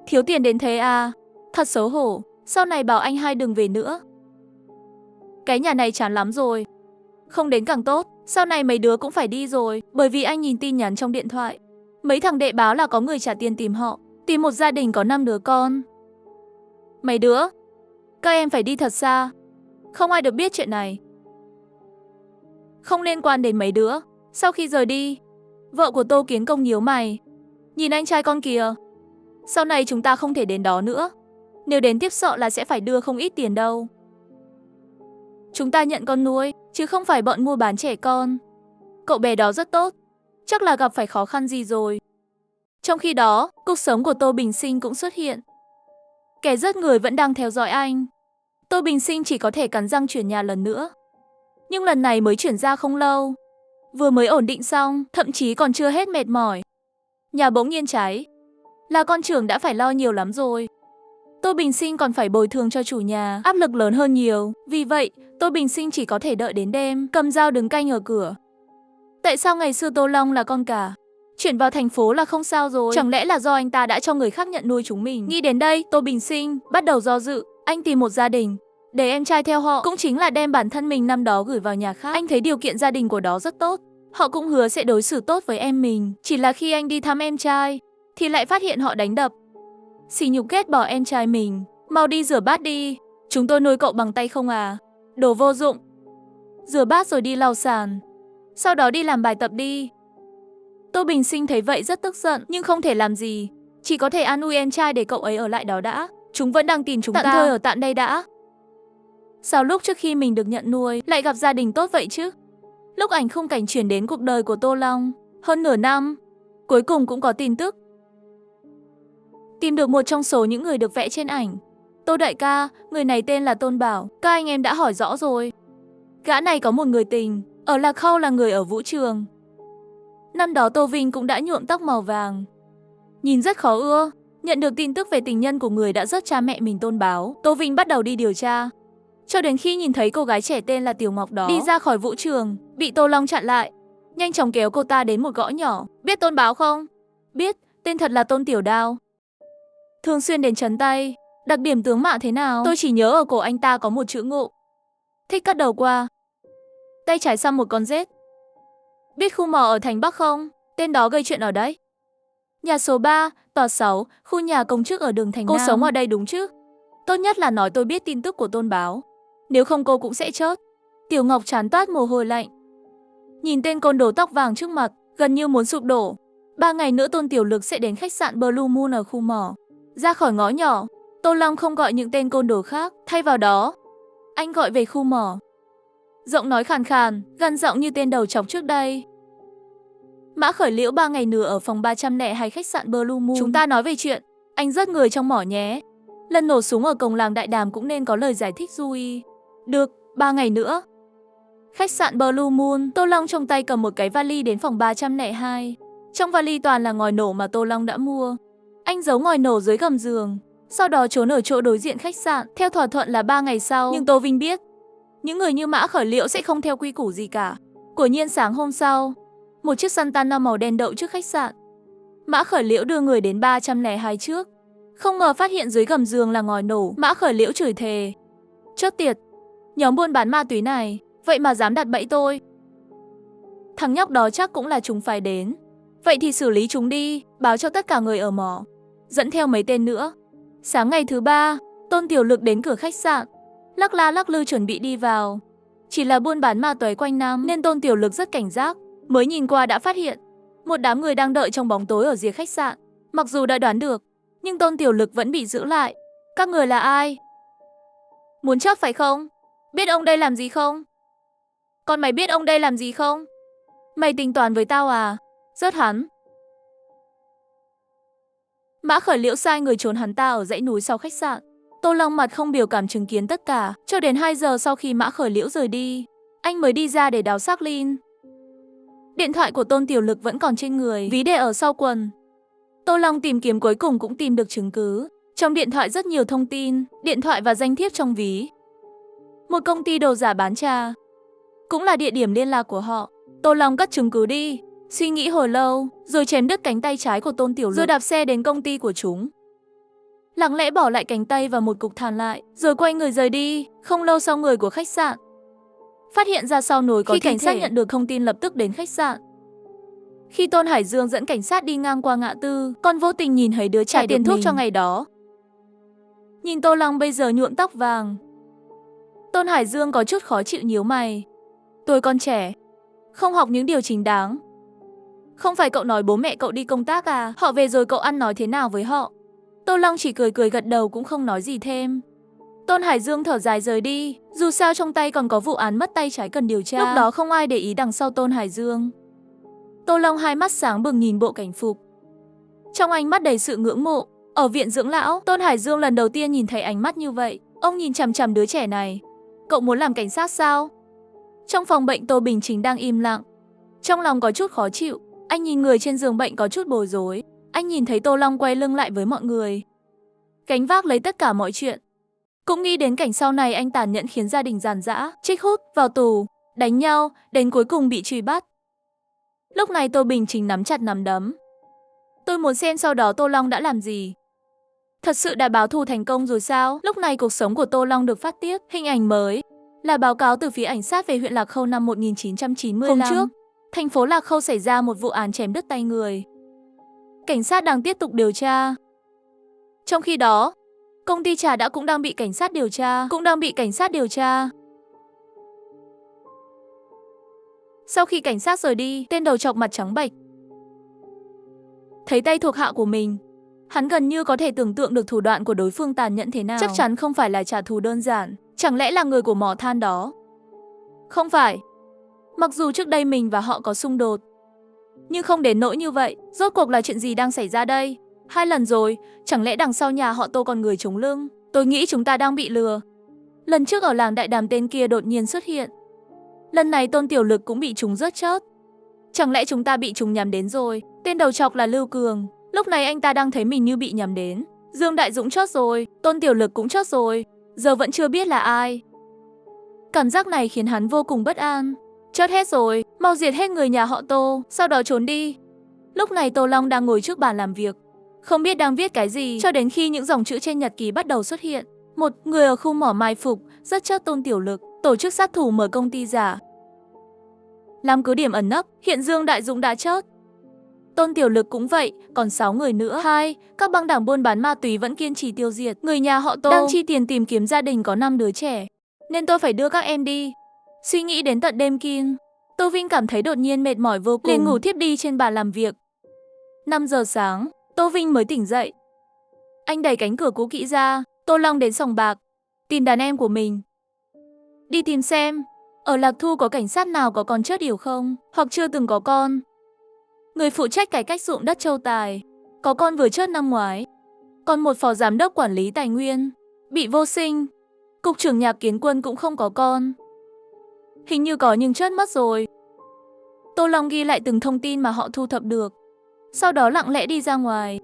Thiếu tiền đến thế à? Thật xấu hổ, sau này bảo anh hai đừng về nữa. Cái nhà này chán lắm rồi. Không đến càng tốt, sau này mấy đứa cũng phải đi rồi. Bởi vì anh nhìn tin nhắn trong điện thoại, mấy thằng đệ báo là có người trả tiền tìm họ, tìm một gia đình có 5 đứa con. Mấy đứa, các em phải đi thật xa, không ai được biết chuyện này. Không liên quan đến mấy đứa. Sau khi rời đi, vợ của Tô Kiến Công nhíu mày, nhìn anh trai con kìa. Sau này chúng ta không thể đến đó nữa. Nếu đến tiếp sợ là sẽ phải đưa không ít tiền đâu. Chúng ta nhận con nuôi, chứ không phải bọn mua bán trẻ con. Cậu bé đó rất tốt, chắc là gặp phải khó khăn gì rồi. Trong khi đó, cuộc sống của Tô Bình Sinh cũng xuất hiện. Kẻ giết người vẫn đang theo dõi anh. Tô Bình Sinh chỉ có thể cắn răng chuyển nhà lần nữa. Nhưng lần này mới chuyển ra không lâu. Vừa mới ổn định xong, thậm chí còn chưa hết mệt mỏi. Nhà bỗng nhiên cháy. Là con trưởng đã phải lo nhiều lắm rồi. Tô Bình Sinh còn phải bồi thường cho chủ nhà, áp lực lớn hơn nhiều. Vì vậy, Tô Bình Sinh chỉ có thể đợi đến đêm, cầm dao đứng canh ở cửa. Tại sao ngày xưa Tô Long là con cả? Chuyển vào thành phố là không sao rồi. Chẳng lẽ là do anh ta đã cho người khác nhận nuôi chúng mình? Nghĩ đến đây, Tô Bình Sinh bắt đầu do dự. Anh tìm một gia đình để em trai theo họ, cũng chính là đem bản thân mình năm đó gửi vào nhà khác. Anh thấy điều kiện gia đình của đó rất tốt. Họ cũng hứa sẽ đối xử tốt với em mình. Chỉ là khi anh đi thăm em trai thì lại phát hiện họ đánh đập, sỉ nhục ghét bỏ em trai mình. Mau đi rửa bát đi. Chúng tôi nuôi cậu bằng tay không à? Đồ vô dụng. Rửa bát rồi đi lau sàn. Sau đó đi làm bài tập đi. Tô Bình Sinh thấy vậy rất tức giận, nhưng không thể làm gì. Chỉ có thể an ủi em trai để cậu ấy ở lại đó đã. Chúng vẫn đang tìm chúng ta. Tạm thời ở tạm đây đã. Sao lúc trước khi mình được nhận nuôi lại gặp gia đình tốt vậy chứ? Lúc ảnh khung cảnh chuyển đến cuộc đời của Tô Long, hơn nửa năm, cuối cùng cũng có tin tức. Tìm được một trong số những người được vẽ trên ảnh. Tô đại ca, người này tên là Tôn Bảo. Các anh em đã hỏi rõ rồi. Gã này có một người tình, ở Lạc Khâu là người ở vũ trường. Năm đó Tô Vinh cũng đã nhuộm tóc màu vàng. Nhìn rất khó ưa. Nhận được tin tức về tình nhân của người đã rớt cha mẹ mình Tôn báo, Tô Vinh bắt đầu đi điều tra. Cho đến khi nhìn thấy cô gái trẻ tên là Tiểu Ngọc đó đi ra khỏi vũ trường, bị Tô Long chặn lại. Nhanh chóng kéo cô ta đến một gõ nhỏ. Biết Tôn báo không? Biết, tên thật là Tôn Tiểu Đao. Thường xuyên đến trấn Tây. Đặc điểm tướng mạo thế nào? Tôi chỉ nhớ ở cổ anh ta có một chữ Ngộ. Thích cắt đầu qua. Tay trái xăm một con rết. Biết khu mỏ ở thành Bắc không? Tên đó gây chuyện ở đấy. Nhà số 3, tòa 6, khu nhà công chức ở đường Thành Nam. Cô sống ở đây đúng chứ? Tốt nhất là nói tôi biết tin tức của Tôn báo. Nếu không cô cũng sẽ chết. Tiểu Ngọc chán toát mồ hôi lạnh. Nhìn tên côn đồ tóc vàng trước mặt, gần như muốn sụp đổ. 3 ngày nữa Tôn Tiểu Lực sẽ đến khách sạn Blue Moon ở khu mỏ. Ra khỏi ngõ nhỏ, Tô Long không gọi những tên côn đồ khác, thay vào đó, anh gọi về khu mỏ. Giọng nói khàn khàn, gần giọng như tên đầu chọc trước đây. Mã Khởi Liễu 3 ngày nữa ở phòng 302 khách sạn Blue Moon. Chúng ta nói về chuyện anh giết người trong mỏ nhé. Lần nổ súng ở cổng làng Đại Đàm cũng nên có lời giải thích du y. Được, 3 ngày nữa. Khách sạn Blue Moon, Tô Long trong tay cầm một cái vali đến phòng 302. Trong vali toàn là ngòi nổ mà Tô Long đã mua. Anh giấu ngòi nổ dưới gầm giường, sau đó trốn ở chỗ đối diện khách sạn. Theo thỏa thuận là 3 ngày sau, nhưng Tô Vinh biết những người như Mã Khởi Liễu sẽ không theo quy củ gì cả. Quả nhiên sáng hôm sau, một chiếc Santana màu đen đậu trước khách sạn. Mã Khởi Liễu đưa người đến 302 trước. Không ngờ phát hiện dưới gầm giường là ngòi nổ. Mã Khởi Liễu chửi thề. Chớt tiệt, nhóm buôn bán ma túy này, vậy mà dám đặt bẫy tôi. Thằng nhóc đó chắc cũng là chúng phải đến. Vậy thì xử lý chúng đi, báo cho tất cả người ở mỏ. Dẫn theo mấy tên nữa. Sáng ngày thứ 3, Tôn Tiểu Lực đến cửa khách sạn, lắc la lắc lư chuẩn bị đi vào. Chỉ là buôn bán ma túy quanh năm nên Tôn Tiểu Lực rất cảnh giác. Mới nhìn qua đã phát hiện một đám người đang đợi trong bóng tối ở rìa khách sạn. Mặc dù đã đoán được, nhưng Tôn Tiểu Lực vẫn bị giữ lại. Các người là ai? Muốn chấp phải không? Biết ông đây làm gì không? Còn mày biết ông đây làm gì không? Mày tính toán với tao à? Rớt hắn. Mã Khởi Liễu sai người trốn hắn ta ở dãy núi sau khách sạn. Tô Long mặt không biểu cảm chứng kiến tất cả, cho đến 2 giờ sau khi Mã Khởi Liễu rời đi, anh mới đi ra để đào xác Lin. Điện thoại của Tôn Tiểu Lực vẫn còn trên người, ví để ở sau quần. Tô Long tìm kiếm cuối cùng cũng tìm được chứng cứ. Trong điện thoại rất nhiều thông tin, điện thoại và danh thiếp trong ví. Một công ty đồ giả bán trà, cũng là địa điểm liên lạc của họ. Tô Long cất chứng cứ đi, suy nghĩ hồi lâu, rồi chém đứt cánh tay trái của Tôn Tiểu Lực, rồi đạp xe đến công ty của chúng. Lặng lẽ bỏ lại cánh tay và một cục than lại, rồi quay người rời đi. Không lâu sau người của khách sạn phát hiện ra sau nồi có thi thể. Khi cảnh sát nhận được thông tin lập tức đến khách sạn. Khi Tôn Hải Dương dẫn cảnh sát đi ngang qua ngã tư, còn vô tình nhìn thấy đứa trẻ trả tiền thuốc cho ngày đó. Nhìn Tô Long bây giờ nhuộm tóc vàng, Tôn Hải Dương có chút khó chịu nhíu mày. Tôi còn trẻ, không học những điều chính đáng. Không phải cậu nói bố mẹ cậu đi công tác à? Họ về rồi cậu ăn nói thế nào với họ? Tô Long chỉ cười cười gật đầu cũng không nói gì thêm. Tôn Hải Dương thở dài rời đi, dù sao trong tay còn có vụ án mất tay trái cần điều tra. Lúc đó không ai để ý đằng sau Tôn Hải Dương. Tô Long hai mắt sáng bừng nhìn bộ cảnh phục, trong ánh mắt đầy sự ngưỡng mộ. Ở viện dưỡng lão, Tôn Hải Dương lần đầu tiên nhìn thấy ánh mắt như vậy. Ông nhìn chằm chằm đứa trẻ này. Cậu muốn làm cảnh sát sao? Trong phòng bệnh Tô Bình Chính đang im lặng. Trong lòng có chút khó chịu, anh nhìn người trên giường bệnh có chút bối rối. Anh nhìn thấy Tô Long quay lưng lại với mọi người, gánh vác lấy tất cả mọi chuyện. Cũng nghĩ đến cảnh sau này anh tàn nhẫn khiến gia đình giàn giã, trích hút, vào tù, đánh nhau, đến cuối cùng bị truy bắt. Lúc này Tô Bình Chính nắm chặt nắm đấm. Tôi muốn xem sau đó Tô Long đã làm gì. Thật sự đã báo thù thành công rồi sao? Lúc này cuộc sống của Tô Long được phát tiếp. Hình ảnh mới là báo cáo từ phía ảnh sát về huyện Lạc Khâu năm 1995. Hôm trước, thành phố Lạc Khâu xảy ra một vụ án chém đứt tay người. Cảnh sát đang tiếp tục điều tra. Trong khi đó, công ty trà đã cũng đang bị cảnh sát điều tra. Sau khi cảnh sát rời đi, tên đầu trọc mặt trắng bệch. Thấy tay thuộc hạ của mình, hắn gần như có thể tưởng tượng được thủ đoạn của đối phương tàn nhẫn thế nào. Chắc chắn không phải là trả thù đơn giản. Chẳng lẽ là người của mỏ than đó? Không phải. Mặc dù trước đây mình và họ có xung đột, nhưng không đến nỗi như vậy. Rốt cuộc là chuyện gì đang xảy ra đây? 2 lần rồi, chẳng lẽ đằng sau nhà họ Tô còn người chống lưng? Tôi nghĩ chúng ta đang bị lừa. Lần trước ở làng Đại Đàm tên kia đột nhiên xuất hiện. Lần này Tôn Tiểu Lực cũng bị chúng rớt chớt. Chẳng lẽ chúng ta bị chúng nhắm đến rồi? Tên đầu trọc là Lưu Cường. Lúc này anh ta đang thấy mình như bị nhắm đến. Dương Đại Dũng chót rồi, Tôn Tiểu Lực cũng chót rồi. Giờ vẫn chưa biết là ai. Cảm giác này khiến hắn vô cùng bất an. Chót hết rồi, mau diệt hết người nhà họ Tô, sau đó trốn đi. Lúc này Tô Long đang ngồi trước bàn làm việc, không biết đang viết cái gì, cho đến khi những dòng chữ trên nhật ký bắt đầu xuất hiện. Một người ở khu mỏ mai phục, rất chót Tôn Tiểu Lực, tổ chức sát thủ mở công ty giả. Làm cứ điểm ẩn nấp, hiện Dương Đại Dũng đã chót. Tôn Tiểu Lực cũng vậy, còn 6 người nữa. 2. Các băng đảng buôn bán ma túy vẫn kiên trì tiêu diệt. Người nhà họ Tô đang chi tiền tìm kiếm gia đình có 5 đứa trẻ, nên tôi phải đưa các em đi. Suy nghĩ đến tận đêm kim, Tô Vinh cảm thấy đột nhiên mệt mỏi vô cùng, liền ngủ thiếp đi trên bàn làm việc. 5 giờ sáng, Tô Vinh mới tỉnh dậy. Anh đẩy cánh cửa cũ kỹ ra. Tô Long đến sòng bạc, tìm đàn em của mình. Đi tìm xem, ở Lạc Thu có cảnh sát nào có con chớt yểu không, hoặc chưa từng có con. Người phụ trách cải cách ruộng đất Châu Tài có con vừa chớt năm ngoái. Còn một phó giám đốc quản lý tài nguyên bị vô sinh. Cục trưởng Nhạc Kiến Quân cũng không có con. Hình như có nhưng chớt mất rồi. Tô Long ghi lại từng thông tin mà họ thu thập được, sau đó lặng lẽ đi ra ngoài.